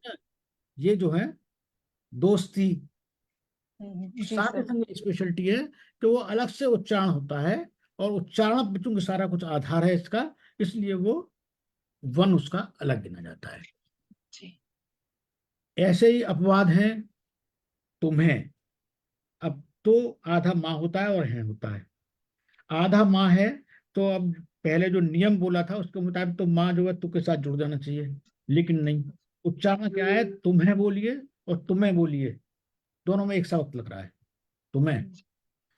ये जो है दोस्ती, जी सा के सर, संग स्पेशलिटी है कि वो अलग से उच्चारण होता है, और उच्चारण पे चूंकि सारा कुछ आधार है इसका, इसलिए वो वन उसका अलग गिना जाता है। जी, ऐसे ही अपवाद हैं तुम्हें। अब तो आधा माँ होता है और है होता है। आधा माँ है तो अब पहले जो नियम बोला था उसके मुताबिक तो माँ जो है तू के साथ जुड़ जाना चाहिए, लेकिन नहीं। उच्चारण क्या है, तुम्हें बोलिए और तुम्हें बोलिए, दोनों में एक सा वक्त लग रहा है, तुम्हें।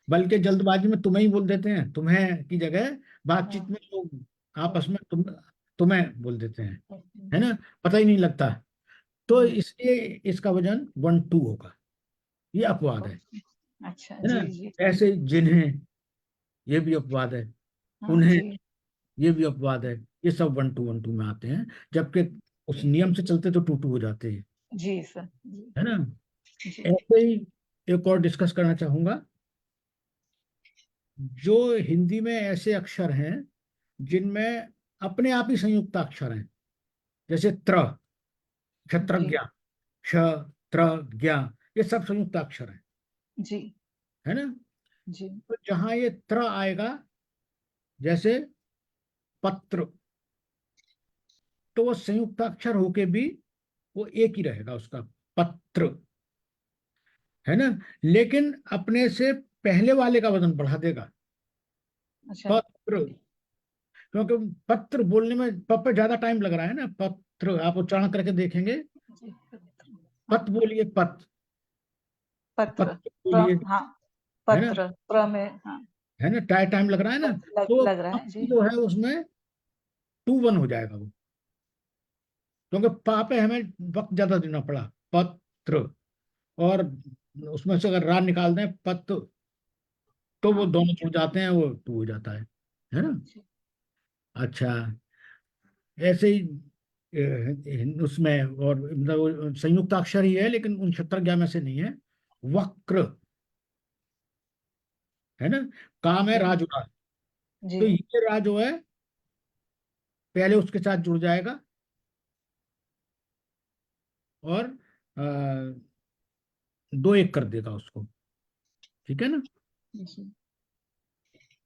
बल्कि जल्दबाजी में तुम्हें ही बोल देते हैं, तुम्हें की जगह बातचीत हाँ, में लोग आपस में तुम्हें बोल देते हैं, है जी, ना, पता ही नहीं लगता। तो हम्म, इसलिए इसका वजन वन टू होगा। ये अपवाद अच्छा, है ना। जी, जी, ऐसे ही जिन्हें, ये भी अपवाद है। हाँ, उन्हें, जी, ये भी अपवाद है। ये सब वन टू में आते हैं, जबकि उस नियम से चलते तो टू टू हो जाते हैं, जी सर, जी, है ना। जी, ऐसे ही एक और डिस्कस करना चाहूंगा, जो हिंदी में ऐसे अक्षर हैं जिनमें अपने आप ही संयुक्त अक्षर हैं, जैसे त्र, जी, क्षत्रज्ञ, क्ष, त्र, ज्ञ, ये सब संयुक्त अक्षर हैं, जी, है ना। जी, तो जहां ये त्र आएगा, जैसे पत्र, तो वो संयुक्त अक्षर होके भी वो एक ही रहेगा उसका, पत्र, है ना। लेकिन अपने से पहले वाले का वजन बढ़ा देगा, अच्छा, पत्र, क्योंकि पत्र बोलने में प पे ज्यादा टाइम लग रहा है ना। पत्र आप उच्चारण करके देखेंगे, जी, हाँ, पत बोलिए, पत, पत्र, पत्र बोलिए, हाँ, है ना, पत्र, प्र में, हाँ, है ना, टाइम लग रहा है ना। तो लग रहा है, पत्र जी, जो है उसमें टू वन हो जाएगा वो, क्योंकि पा पे हमें वक्त ज्यादा देना पड़ा, पत्र। और उसमें से अगर रा निकाल दें, पत, तो वो हाँ, दोनों जुड़ जाते हैं, वो टू हो जाता है ना। जी, अच्छा, ऐसे ही उसमें और मतलब वो संयुक्त अक्षर ही है, लेकिन उन क्षत्रज्ञ में से नहीं है। वक्र, है ना। काम है जी, राजुरा, जी, तो ये रा जो है पहले उसके साथ जुड़ जाएगा, और दो एक कर देगा उसको, ठीक है ना। जी,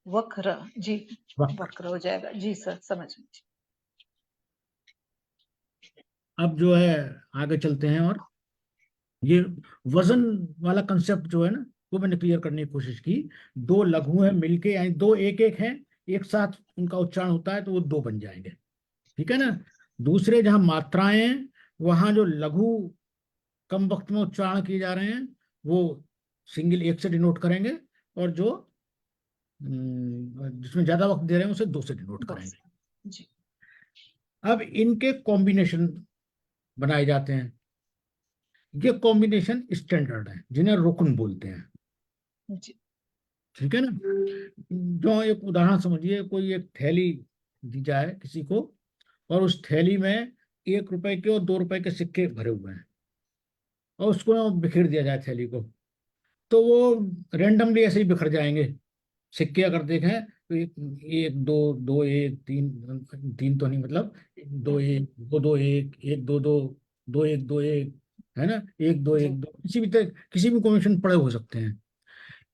वक्र, जी, वक्र। वक्र हो जाएगा, जी सर, समझ गई। अब जो है आगे चलते हैं, और ये वजन वाला कंसेप्ट जो है ना, वो मैंने क्लियर करने की कोशिश की। दो लघु हैं मिलके, यानी दो एक एक हैं, एक साथ उनका उच्चारण होता है तो वो दो बन जाएंगे, ठीक है ना। दूसरे जहां मात्राएं हैं, वहां जो लघु कम वक्त में उच्चारण किए जा रहे हैं, वो सिंगल एक से डिनोट करेंगे, और जो जिसमें ज्यादा वक्त दे रहे हैं उसे दो से डिनोट बस, करेंगे। जी, अब इनके कॉम्बिनेशन बनाए जाते हैं। ये कॉम्बिनेशन स्टैंडर्ड है, जिन्हें रुकन बोलते हैं, जी, ठीक है ना। जो एक उदाहरण समझिए, कोई एक थैली दी जाए किसी को, और उस थैली में 1 रुपए के और 2 रुपए के सिक्के भरे हुए हैं, और उसको बिखेर दिया जाए थैली को, तो वो रेंडमली ऐसे ही बिखर जाएंगे। सिक्के अगर देखें तो एक, एक दो, दो एक, तीन, तीन तो नहीं मतलब, दो एक, दो दो एक, एक दो दो, दो एक दो एक, है ना, एक दो जी, एक दो, किसी भी कॉम्बिनेशन पड़े हो सकते हैं।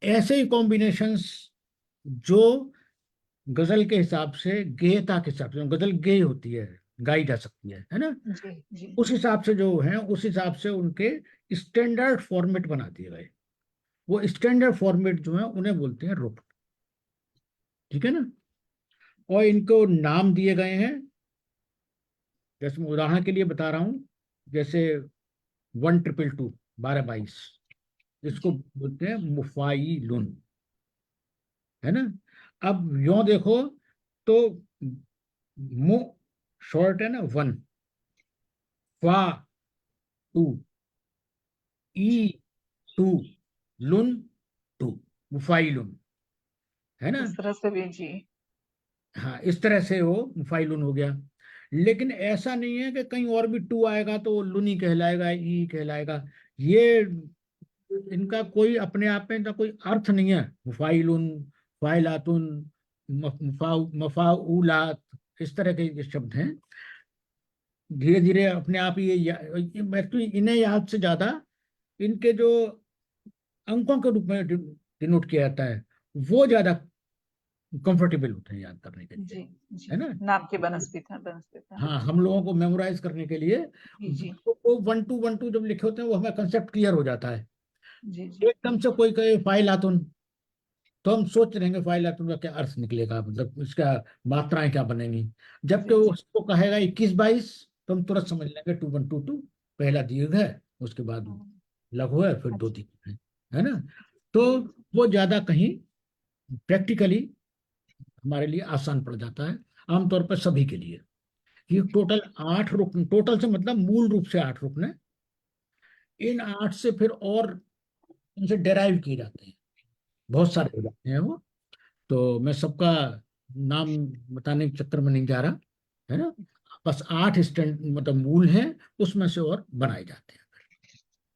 ऐसे ही कॉम्बिनेशंस जो गजल के हिसाब से, गेयता के हिसाब से, गजल गेय होती है, गाई जा सकती है ना, जी, जी, उस हिसाब से जो है, उस हिसाब से उनके स्टैंडर्ड फॉर्मेट बना दिए गए। वो स्टैंडर्ड फॉर्मेट जो है उन्हें बोलते हैं रुक, ठीक है ना। और इनको नाम दिए गए हैं, जैसे मैं उदाहरण के लिए बता रहा हूँ, जैसे 1222, 1222, इसको जी, बोलते हैं मुफाइलुन, है ना। अब यो देखो तो मु शॉर्ट है ना, वन, फा टू, ई जी, टू, लुन टू, मुफाइलुन, है ना। इस तरह से भी जी। हाँ, इस तरह से वो मुफाइलुन हो गया। लेकिन ऐसा नहीं है कि कहीं और भी टू आएगा तो वो लुनी कहलाएगा, ई कहलाएगा। ये इनका कोई अपने आप में इनका कोई अर्थ नहीं है। मुफाइलुन, फाइलातुन, मफाउलात, इस तरह के ये शब्द हैं। धीरे धीरे अपने आप ही एक्चुअली इन्हें याद से ज्यादा इनके जो अंकों के रूप में डिनोट किया जाता है वो ज्यादा कंफर्टेबल होते हैं याद करने के लिए, जी जी। है ना। नाम के बनस्पति हाँ, हम लोगों को मेमोराइज करने के लिए जी जी वो 1 2 1 2 जब लिखे होते हैं वो हमें कंसेप्ट क्लियर हो जाता है। जी जी। एकदम से कोई कहे फाइलातुन तो हम सोच रहेंगे फाइलातुन का क्या अर्थ निकलेगा, मतलब इसका मात्राएं क्या बनेंगी। जबकि जी वो जी उसको कहेगा 21 22 तो हम तुरंत समझ लेंगे 2 1 2 2 पहला दीर्घ है, उसके बाद हाँ, लघु है, फिर 2 अच्छा 3 है ना। तो जी वो ज्यादा कहीं प्रैक्टिकली हमारे लिए आसान पड़ जाता है, आमतौर पर सभी के लिए। ये टोटल 8 रुकन, टोटल से मतलब मूल रूप से 8 रुकन है। इन 8 से फिर और उनसे डेराइव किए जाते हैं, बहुत सारे हो जाते हैं वो। तो मैं सबका नाम बताने के चक्कर में नहीं जा रहा, है ना। बस 8 स्टैंड मतलब मूल हैं, उसमें से और बनाए जाते हैं।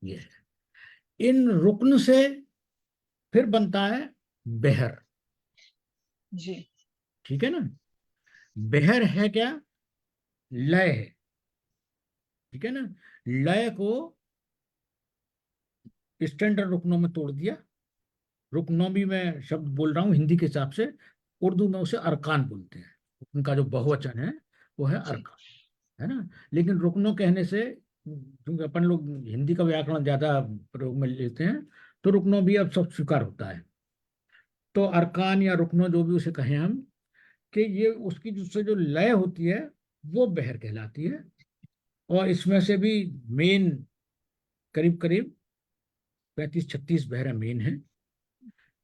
ये है। इन रुकन से फिर बनता है बेहर। जी ठीक है ना। बेहर है क्या, लय है। ठीक है ना। लय को स्टैंडर्ड रुकनों में तोड़ दिया। रुकनों भी मैं शब्द बोल रहा हूँ हिंदी के हिसाब से, उर्दू में उसे अरकान बोलते हैं। उनका जो बहुवचन है वो है जी अरकान, है ना। लेकिन रुकनों कहने से, क्योंकि अपन लोग हिंदी का व्याकरण ज्यादा प्रयोग में लेते हैं, तो रुकनों भी अब सब स्वीकार होता है। तो अरकान या रुकनों जो भी उसे कहें हम, कि ये उसकी जिससे जो लय होती है वो बहर कहलाती है। और इसमें से भी मेन करीब करीब 35 36 बहरें मेन है।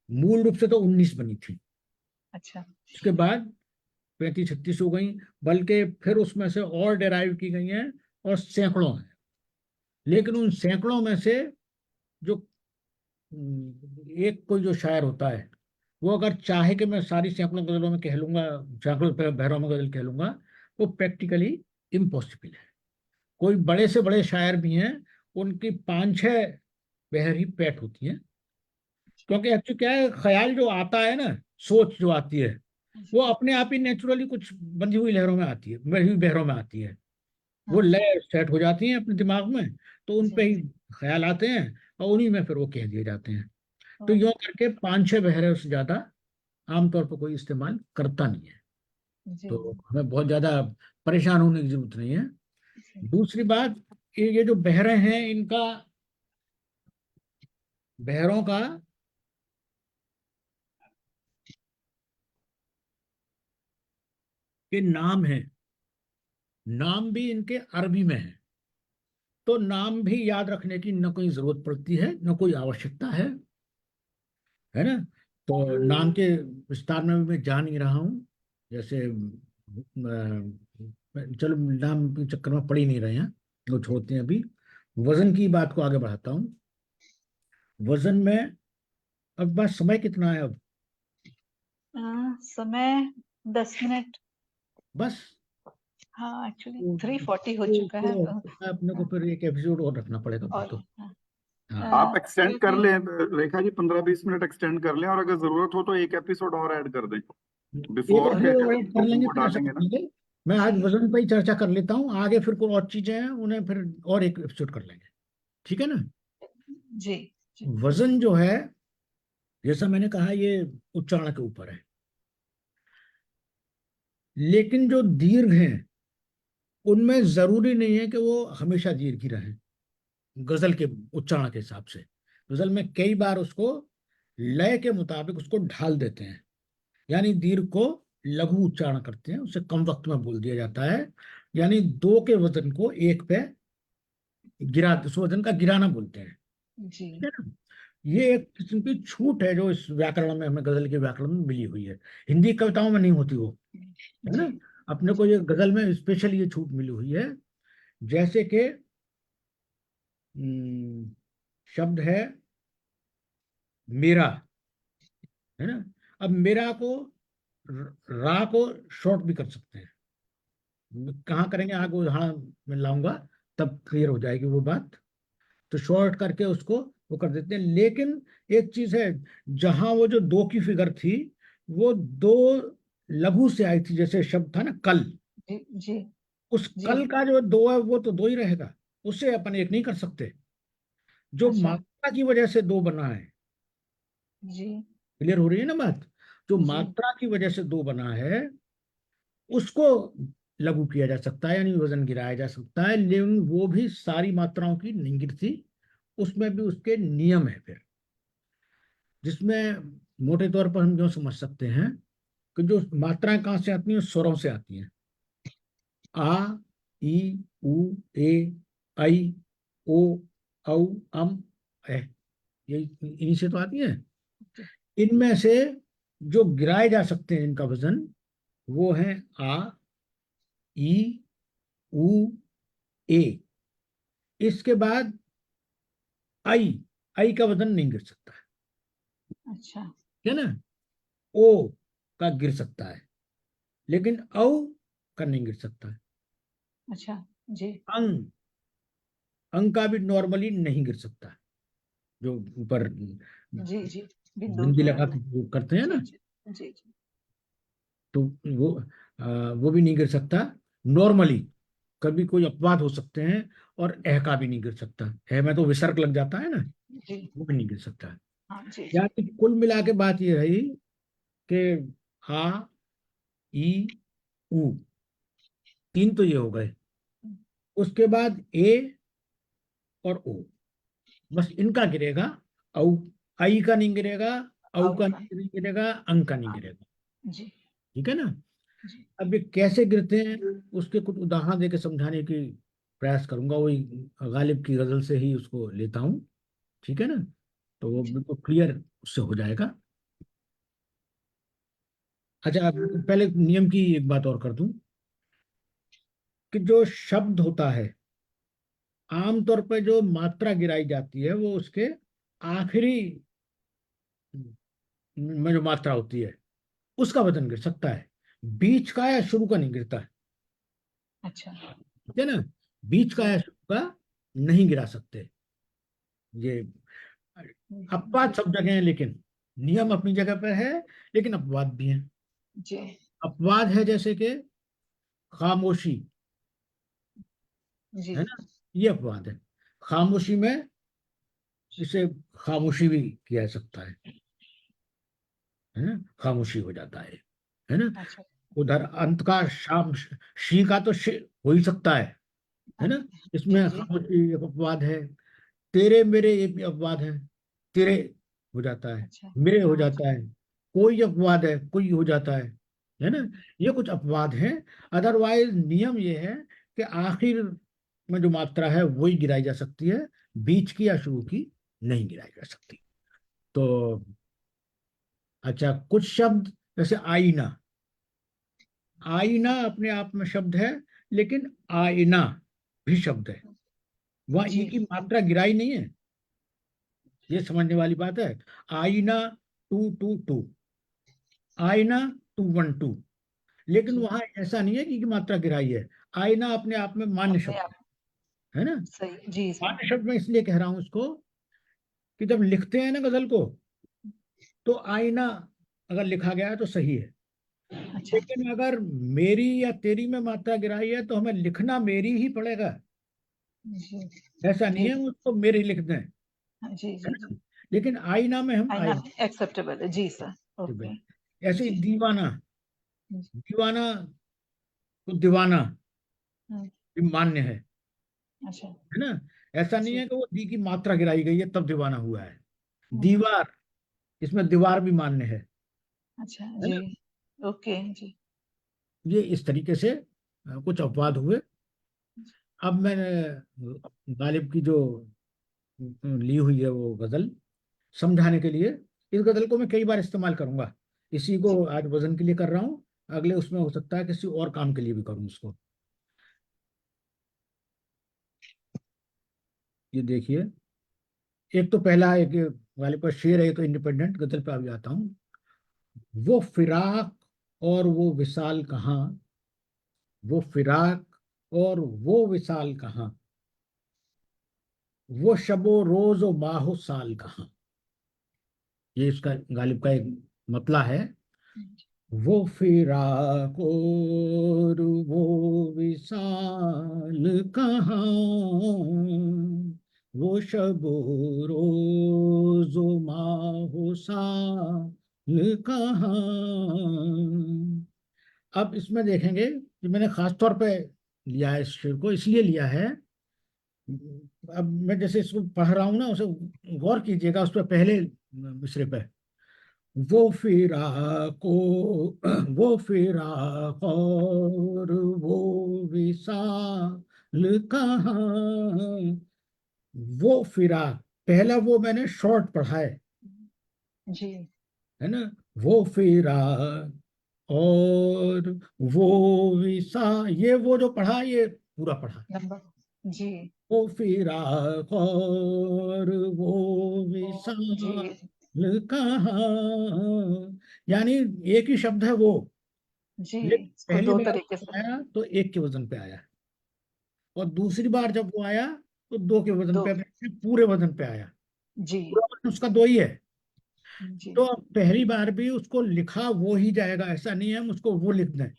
मूल रूप से तो 19 बनी थी, अच्छा उसके बाद 35 36 हो गई, बल्कि फिर उसमें से और डेराइव की गई हैं और सैकड़ों हैं। लेकिन उन सैकड़ों में से जो एक कोई जो शायर होता है वो अगर चाहे कि मैं सारी सैकड़ों गजलों में कह लूंगा, सैकड़ों बहरों में गजल कह लूंगा, वो प्रैक्टिकली इम्पॉसिबल है। कोई बड़े से बड़े शायर भी हैं, उनकी 5 6 बहर ही पैट होती हैं। क्योंकि एक्चुअली क्या है, ख्याल जो आता है ना, सोच जो आती है वो अपने आप ही नेचुरली कुछ बंधी हुई लहरों में आती है, बंधी हुई बहरों में आती है। वो हाँ लय सेट हो जाती हैं अपने दिमाग में, तो उन पे जी ही ख्याल आते हैं और उन्हीं में फिर वो कह दिए जाते हैं। तो हाँ, यूं करके 5 6 बहरें से ज्यादा आमतौर पर कोई इस्तेमाल करता नहीं है। जी तो हमें बहुत ज्यादा परेशान होने की जरूरत नहीं है। जी दूसरी बात, ये जो बहरें हैं इनका, बहरों का के नाम है, नाम भी इनके अरबी में है। तो नाम भी याद रखने की न कोई जरूरत पड़ती है न कोई आवश्यकता है ना। तो नाम के विस्तार में भी मैं जा नहीं रहा हूँ। जैसे चलो नाम के चक्कर में पड़ ही नहीं रहे हैं, वो छोड़ते हैं अभी। वजन की बात को आगे बढ़ाता हूँ। वजन में अब बात, समय कितना है अब, समय 10 मिनट। बस। हाँ एक्चुअली तो, 3:40 हो चुका है तो तो अपने को हाँ, फिर एक एपिसोड और रखना पड़ेगा फिर और तो। हाँ, हाँ, आप एक्सटेंड कर क्योंकि लें रेखा जी, 15 20 मिनट एक्सटेंड कर लें, और अगर जरूरत हो तो एक एपिसोड और ऐड कर दें एक बिफोर के, एपिसोड जब ऐड कर लोगों लेंगे, को फिर ऐसा डालेंगे कर ना। लेंगे। मैं आज जी वजन पर ही चर्चा कर लेता हूँ, आगे फिर कोई और चीजें हैं उन्हें फिर और एक एपिसोड कर लेंगे, ठीक है ना। जी जी वजन जो है, जैसा मैंने कहा, ये उच्चारण के ऊपर है। लेकिन जो दीर्घ हैं उनमें जरूरी नहीं है कि वो हमेशा दीर्घ ही रहें। गजल के उच्चारण के हिसाब से गजल में कई बार उसको लय के मुताबिक उसको ढाल देते हैं, यानी दीर्घ को लघु उच्चारण करते हैं, उसे कम वक्त में बोल दिया जाता है। यानी 2 के वजन को 1 पे गिरा, उस वजन का गिराना बोलते हैं। जी ठीक है ना। ये एक किस्म की छूट है जो इस व्याकरण में, हमें गजल के व्याकरण में मिली हुई है। हिंदी कविताओं में नहीं होती वो, है जी ना। अपने को ये गजल में स्पेशल ये छूट मिली हुई है। जैसे कि शब्द है मेरा, है ना। अब मेरा को रा को शॉर्ट भी कर सकते हैं। कहाँ करेंगे आगे उदाहरण में लाऊंगा, तब क्लियर हो जाएगी वो बात। तो शॉर्ट करके उसको वो कर देते हैं। लेकिन एक चीज है, जहां वो जो दो की फिगर थी, वो दो लघु से आई थी। जैसे शब्द था ना कल, जी जी उस जी कल का जो दो है वो तो दो ही रहेगा, उससे अपन एक नहीं कर सकते। जो अच्छा मात्रा की वजह से दो बना है, जी क्लियर हो रही है ना बात? जो जी मात्रा की वजह से दो बना है, उसको लघु किया जा सकता है, यानी वजन गिराया जा सकता है। लेकिन वो भी सारी मात्राओं की नहीं गिरती, उसमें भी उसके नियम है फिर, जिसमें मोटे तौर पर हम क्यों समझ सकते हैं कि जो मात्राएं कहाँ से आती हैं, स्वरों से आती हैं। आ, ई, उ, ए, ऐ, ओ, औ, अम, ए, ये इन्हीं से तो आती हैं। इनमें से जो गिराए जा सकते हैं इनका वजन, वो है आ, ई, उ, ए। इसके बाद आई, आई का वजन नहीं गिर सकता अच्छा है ना। ओ का गिर सकता है, लेकिन औ का नहीं गिर सकता है। अच्छा जी अंग, अंग का भी नॉर्मली नहीं गिर सकता है, जो ऊपर जी जी बिंदु बिंदी जो है लगा वो के वो करते हैं जी ना, जी जी जी तो वो वो भी नहीं गिर सकता नॉर्मली। कभी कोई अपवाद हो सकते हैं, और एह का भी नहीं गिर सकता है में तो विसर्ग लग जाता है ना, जी वो भी नहीं गिर सकता है। हाँ जी जी यानी कुल मिला के बात ये रही कि आ, ई, उ, तीन तो ये हो गए। उसके बाद ए और ओ, बस इनका गिरेगा। औ, आई का नहीं गिरेगा, औ का आउका नहीं गिरेगा, अंक का नहीं हाँ गिरेगा। जी ठीक है ना। जी अब ये कैसे गिरते हैं, उसके कुछ उदाहरण देके समझाने की प्रयास करूंगा। वही गालिब की गजल से ही उसको लेता हूँ, ठीक है ना। तो वो जी बिल्कुल क्लियर उससे हो जाएगा। अच्छा, अब पहले नियम की एक बात और कर दूं कि जो शब्द होता है, आमतौर पर जो मात्रा गिराई जाती है, वो उसके आखिरी में जो मात्रा होती है, उसका वजन गिर सकता है। बीच का या शुरू का नहीं गिरता है, अच्छा ठीक है ना। बीच का जी या शुरू का नहीं गिरा सकते। ये अपवाद जी सब जगह है, लेकिन नियम अपनी जगह पर है, लेकिन अपवाद भी है। जी अपवाद है जैसे कि खामोशी, जी है ना, ये अपवाद है। खामोशी में इसे खामोशी भी किया जा सकता है ना, खामोशी हो जाता है ना। अच्छा उधर अंत का शाम, शी का तो हो ही सकता है ना। जी इसमें जी खामोशी एक अपवाद है। तेरे मेरे एक भी अपवाद है, तेरे हो जाता है, अच्छा मेरे हो हाँ जी जाता है। कोई अपवाद है, कोई हो जाता है ना। ये कुछ अपवाद है। अदरवाइज नियम ये है कि आखिर में जो मात्रा है वही गिराई जा सकती है, बीच की या शुरू की नहीं गिराई जा सकती। तो अच्छा, कुछ शब्द जैसे आईना, आईना अपने आप में शब्द है, लेकिन आईना भी शब्द है। वहां ई जी की मात्रा गिराई नहीं है, ये समझने वाली बात है। आईना, टू टू टू, आईना, टू वन टू। लेकिन जी वहां ऐसा नहीं है कि मात्रा गिराई है। आईना अपने आप में मान्य अपने शब्द आप है ना। सही जी सही मान्य शब्द मैं इसलिए कह रहा हूं इसको, कि जब लिखते हैं ना गजल को, तो आईना अगर लिखा गया है तो सही है। अच्छा लेकिन अगर मेरी या तेरी में मात्रा गिराई है, तो हमें लिखना मेरी ही पड़ेगा। जी ऐसा नहीं जी है उसको मेरे लिख दें, जी है जी ना। लेकिन आईना में हम आई आए, ना एक्सेप्टेबल है जी सर ओके ऐसे ही जी दीवाना, दीवाना तो दीवाना हम्म, भी मान्य अच्छा है ना। ऐसा नहीं जी है कि वो दी की मात्रा गिराई गई है तब दीवाना हुआ है। हम्म, दीवार, इसमें दीवार भी मान्य अच्छा है जी ना। ओके जी ये इस तरीके से कुछ अपवाद हुए। अब मैंने गालिब की जो ली हुई है वो गजल समझाने के लिए, इस गजल को मैं कई बार इस्तेमाल करूंगा। इसी को जी आज वजन के लिए कर रहा हूँ, अगले उसमें हो सकता है किसी और काम के लिए भी करूँ उसको। ये देखिए, एक तो पहला एक गालिब का शेर है, तो इंडिपेंडेंट गजल पे अभी आता हूँ। वो फिराक और वो विशाल कहाँ, वो फिराक और वो विशाल कहाँ, वो शबो रोज और माहो साल कहाँ। ये इसका गालिब का एक मतला है। वो फिराक और वो विशाल कहाँ, वो शबो रोज और माहो साल कहाँ। अब इसमें देखेंगे कि मैंने खास तौर पे लिया है, इस शेर को इसलिए लिया है। अब मैं जैसे इसको पढ़ रहा हूँ ना, उसे गौर कीजिएगा उस पर, पहले मिसरे पे। वो फिराको, वो फिराक और वो विशाल कहाँ, वो फिराक, पहला वो मैंने शॉर्ट पढ़ा जी। है ना। वो फिराक और वो विसा, ये वो जो पढ़ा ये पूरा पढ़ा। नंबर। जी। वो फिराक और वो जी। विशाल कहाँ, यानी एक ही शब्द है वो, जी, लेकिन इसको पहली दो बार तरीके से। आया तो एक के वजन पे आया, और दूसरी बार जब वो आया तो दो के वजन दो। पे, पूरे वजन पे आया। जी। पूरा वजन उसका दो ही है। जी। तो अब पहली बार भी उसको लिखा वो ही जाएगा, ऐसा नहीं है हम उसको वो लिख दें,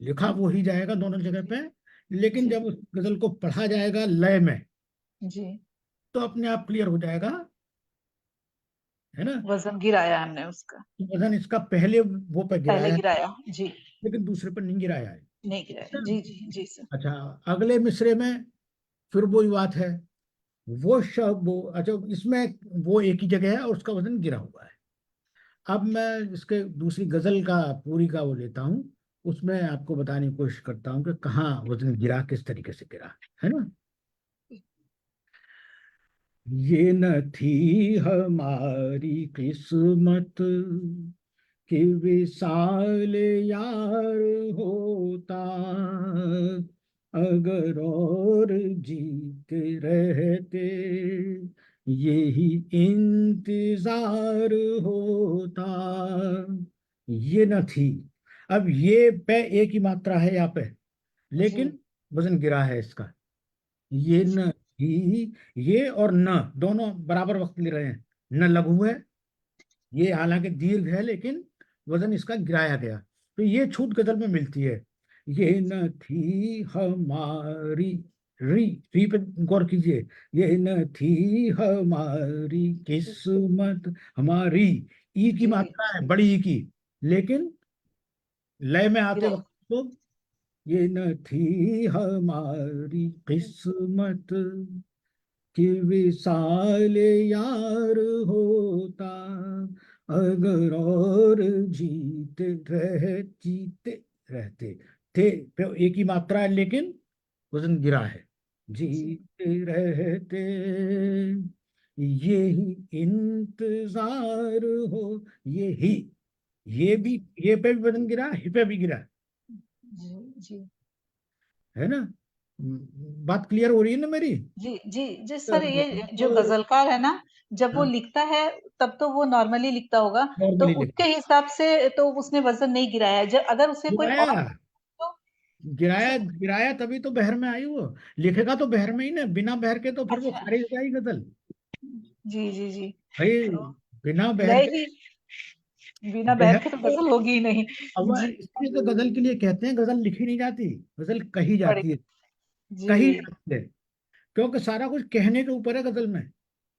लिखा वो ही जाएगा दोनों जगह पे। लेकिन जी। जब उस गजल को पढ़ा जाएगा लय में, जी। तो अपने आप क्लियर हो जाएगा, है ना। वजन गिराया हमने उसका। तो वजन इसका पहले वो पे पहले गिराया है, गिराया। जी। लेकिन दूसरे पर नहीं गिराया है। नहीं गिराया। जी जी जी सर। अच्छा, अगले मिसरे में फिर वही बात है। वो शब वो, अच्छा इसमें वो एक ही जगह है और उसका वजन गिरा हुआ है। अब मैं इसके दूसरी गजल का पूरी का वो लेता हूँ, उसमें आपको बताने की कोशिश करता हूँ कि कहाँ वजन गिरा, किस तरीके से गिरा, है ना। ये न थी हमारी किस्मत कि विशाल यार होता, अगर और जीते रहते यही इंतजार होता। ये न थी, अब ये पे एक ही मात्रा है यहाँ पे, जी। लेकिन वजन गिरा है इसका। ये न थी, ये और न दोनों बराबर वक्त ले रहे हैं। न लघु है, ये हालांकि दीर्घ है, लेकिन वजन इसका गिराया गया, तो ये छूट गजल में मिलती है। ये न थी हमारी, री, री पे गौर कीजिए। ये न थी हमारी किस्मत, हमारी, ई की जी। मात्रा है, बड़ी ई की, लेकिन लय में आते गिराया। वक्त तो ये न थी हमारी किस्मत कि विशाल यार होता, अगर और जीते रहते, थे पे एक ही मात्रा है, लेकिन वजन गिरा है। जी। जीते रहते यही इंतजार हो, ये ही, ये भी, ये पे भी वजन गिरा, ही पे भी गिरा, जी। जी। है ना। बात क्लियर हो रही है ना मेरी। जी। जी जी सर, ये जो गजलकार है ना, जब वो हाँ, लिखता है तब तो वो नॉर्मली लिखता होगा, तो नॉर्मली उसके लिखते, हिसाब से तो उसने वजन नहीं गिराया है। जब अगर उसे कोई और गिराया, तो गिराया, सर। गिराया तभी तो बहर में आई वो। लिखेगा तो बहर में ही ना, बिना बहर के तो फिर वो अच्छा। खारिज हो जाएगी गजल। जी जी जी। भाई तो बिना बहर लय के, ही, बिना बहर बहर के तो तो, गजल होगी ही नहीं। अब जी। इसलिए तो गजल के लिए कहते हैं गजल लिखी नहीं जाती, गजल कही पढ़े। जाती है। जी। कही जाती है, क्योंकि सारा कुछ कहने के ऊपर है गजल में,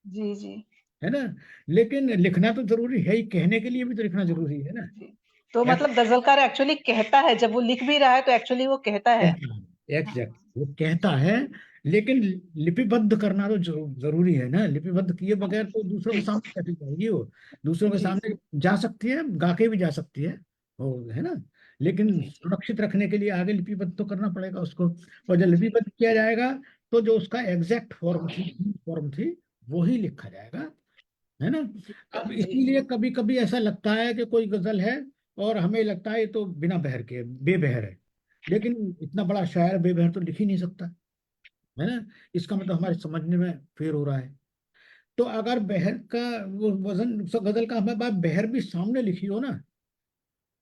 जी। जी। है ना। लेकिन लिखना तो जरूरी है ही, कहने के लिए भी तो लिखना जरूरी है ना। जी। तो मतलब गजलकार एक्चुअली कहता है, जब वो लिख भी रहा है तो एक्चुअली वो कहता है। कहता है, हाँ। एग्जैक्ट वो कहता है, लेकिन लिपिबद्ध करना तो जरूरी है ना। लिपिबद्ध किए बगैर तो दूसरों के जी। सामने कैसे जाएगी वो, दूसरों के जी। सामने जा सकती है, गा के भी जा सकती है वो, है ना। लेकिन जी। जी। सुरक्षित रखने के लिए आगे लिपिबद्ध तो करना पड़ेगा उसको। और जब जी। लिपिबद्ध किया जाएगा तो जो उसका एग्जैक्ट फॉर्म थी वो ही लिखा जाएगा, है ना। अब जी। इसीलिए कभी कभी ऐसा लगता है कि कोई गजल है और हमें लगता है ये तो बिना बहर के, बेबहर है, लेकिन इतना बड़ा शायर बेबहर तो लिख ही नहीं सकता, है ना। इसका मतलब हमारे समझने में फेर हो रहा है। तो अगर बहर का वो वजन गजल का हमारे पास बहर भी सामने लिखी हो ना,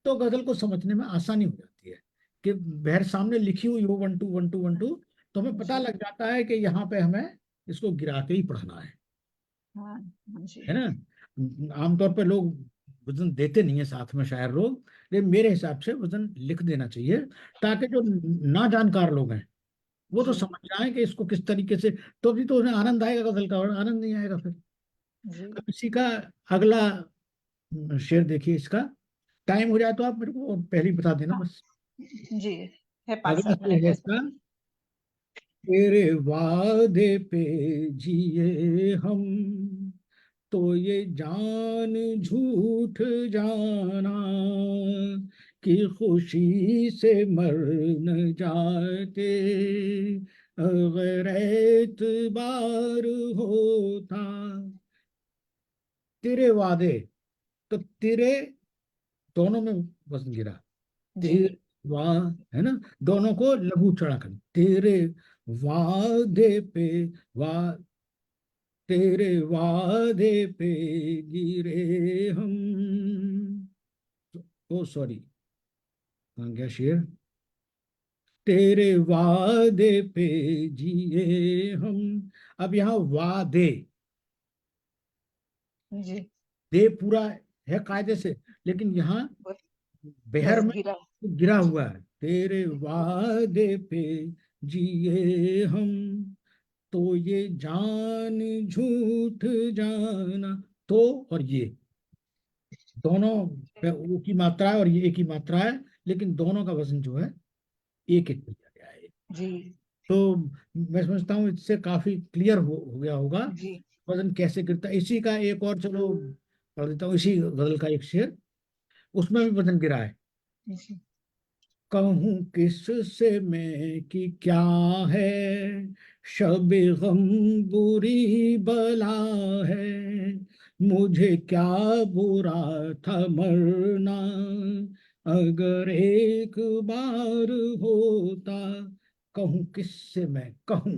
तो गजल को समझने में आसानी हो जाती है कि बहर सामने लिखी हुई हो 1 2 1 2 1 2, तो हमें पता जी लग जाता है कि यहाँ पे हमें इसको गिरा के ही पढ़ना है हाँ जी है ना। आमतौर पे लोग वजन देते नहीं है साथ में शायर लोग, लेकिन मेरे हिसाब से वजन लिख देना चाहिए, ताकि जो ना जानकार लोग हैं वो तो जी समझ जाए कि इसको किस तरीके से, तो भी तो उन्हें आनंद आएगा गजल का, और आनंद नहीं आएगा फिर। जी अब इसी का अगला शेर देखिए इसका। टाइम हो जाए तो आप मेरे को पहले ही बता देना हाँ बस। जी है 5 अगला 7 शेर मिनट है है इसका। तेरे वादे पे जिए हम, तो ये जान झूठ जाना कि खुशी से मर न जाते, अगर एतबार होता। तेरे वादे, तो तेरे दोनों में वजन गिरा। जी तेरे वा, है ना, दोनों को लघु चढ़ा कर, तेरे वादे पे, वा, तेरे वादे पे गिरे हम। ओ सॉरी, कहाँ गया शेर। तेरे वादे पे जिए हम। अब यहाँ वादे, जी दे पूरा है कायदे से, लेकिन यहाँ बहुत बेहर बस में गिरा गिरा हुआ है। तेरे वादे पे जिए हम, तो ये जान झूठ जाना। तो और ये दोनों पे वो की मात्रा है और ये एक ही मात्रा है, लेकिन दोनों का वजन जो है एक एक लिया गया है। जी तो मैं समझता हूँ इससे काफी क्लियर हो गया होगा जी वजन कैसे गिरता है। इसी का एक और, चलो पढ़ देता हूँ, इसी गजल का एक शेर, उसमें भी वजन गिरा है। जी कहूँ किस से मैं कि क्या है, शब गम बुरी बला है, मुझे क्या बुरा था मरना, अगर एक बार होता। कहूँ किससे मैं कहूँ,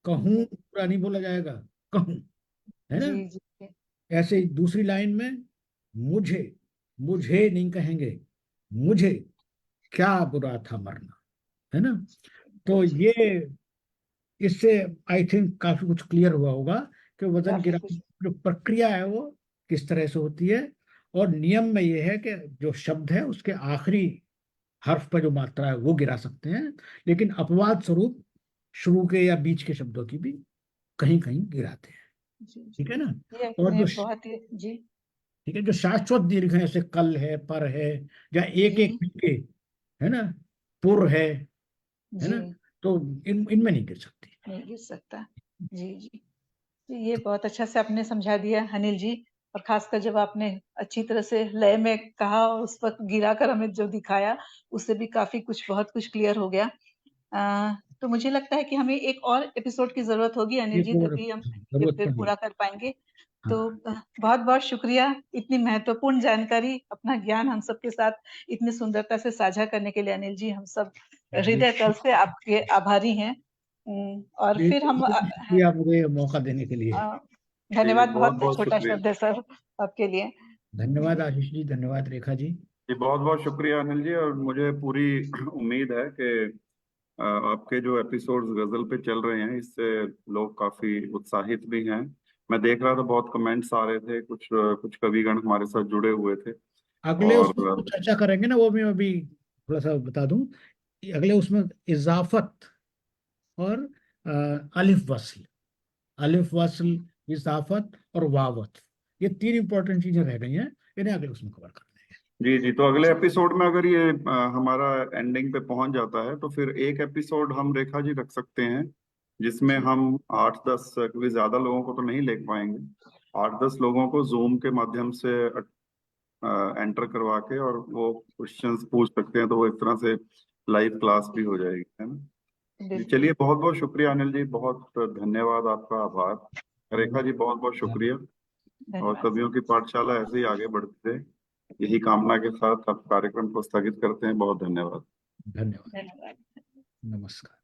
कहूँ जी पूरा नहीं बोला जाएगा, कहूँ, है जी ना। जी ऐसे ही दूसरी लाइन में, मुझे, मुझे नहीं कहेंगे, मुझे क्या बुरा था मरना, है ना। तो जी ये, इससे आई थिंक काफी कुछ क्लियर हुआ होगा कि वजन काफी गिराने कुछ की जो प्रक्रिया है वो किस तरह से होती है। और नियम में ये है कि जो शब्द है उसके आखिरी हर्फ पर जो मात्रा है वो गिरा सकते हैं, लेकिन अपवाद स्वरूप शुरू के या बीच के शब्दों की भी कहीं कहीं गिराते हैं। जी ठीक जी है ना। ये और आपने जो बहुत ही जी ठीक है, जो शाश्वत दीर्घ है जैसे कल है, पर है, या एक एक जी के, है ना, पुर है जी ना, तो इनमें नहीं गिर सकती। नहीं गिर सकता जी जी तो ये बहुत अच्छा से आपने समझा दिया अनिल जी और खासकर जब आपने अच्छी तरह से लय में कहा और उस वक्त गिरा कर हमें जो दिखाया उससे भी काफी कुछ बहुत कुछ क्लियर हो गया। तो मुझे लगता है कि हमें एक और एपिसोड की जरूरत होगी अनिल एक जी और तभी हम ये जरूरत फिर पड़ी। पूरा कर पाएंगे। तो हाँ बहुत बहुत शुक्रिया इतनी महत्वपूर्ण जानकारी अपना ज्ञान हम सबके साथ इतनी सुंदरता से साझा करने के लिए अनिल जी हम सब जी, हृदय तल से आपके आभारी हैं। और फिर हम बहुत शुक्रिया मुझे मौका देने के लिए। अ, जी जी, धन्यवाद बहुत बहुत बहुत छोटा शुक्रिया। शब्द है सर आपके लिए। धन्यवाद जी आशीष जी, धन्यवाद रेखा जी। जी बहुत बहुत शुक्रिया अनिल जी, और मुझे पूरी उम्मीद है कि आपके जो एपिसोड्स गजल पे चल रहे हैं इससे लोग काफी उत्साहित भी हैं। मैं देख रहा था बहुत कमेंट्स आ रहे थे, कुछ कुछ कविगण हमारे साथ जुड़े हुए थे। अगले और उसमें जो चर्चा करेंगे ना, वो मैं अभी थोड़ा सा बता दूं कि अगले उसमें इजाफत और अलिफ वस्ल, अलिफ वस्ल, इजाफत और वावत, ये तीन इंपॉर्टेंट चीजें रह गई हैं, इन्हें अगले उसमें कवर कर लेंगे। जी जी, तो अगले एपिसोड में अगर ये हमारा एंडिंग पे पहुंच जाता है तो फिर एक एपिसोड हम रेखा जी रख सकते हैं जिसमें जी हम 8-10, क्योंकि ज्यादा लोगों को तो नहीं ले पाएंगे, 8-10 लोगों को जूम के माध्यम से एंटर करवा के और वो क्वेश्चंस पूछ सकते हैं, तो वो एक तरह से लाइव क्लास भी हो जाएगी, है ना। जी बिल्कुल चलिए, बहुत बहुत शुक्रिया अनिल जी, बहुत धन्यवाद, आपका आभार रेखा जी, बहुत बहुत शुक्रिया। और धन्यवाद कवियों की पाठशाला ऐसे ही आगे बढ़ती रहे, यही कामना के साथ अब कार्यक्रम को स्थगित करते हैं। बहुत धन्यवाद। धन्यवाद। धन्यवाद। नमस्कार।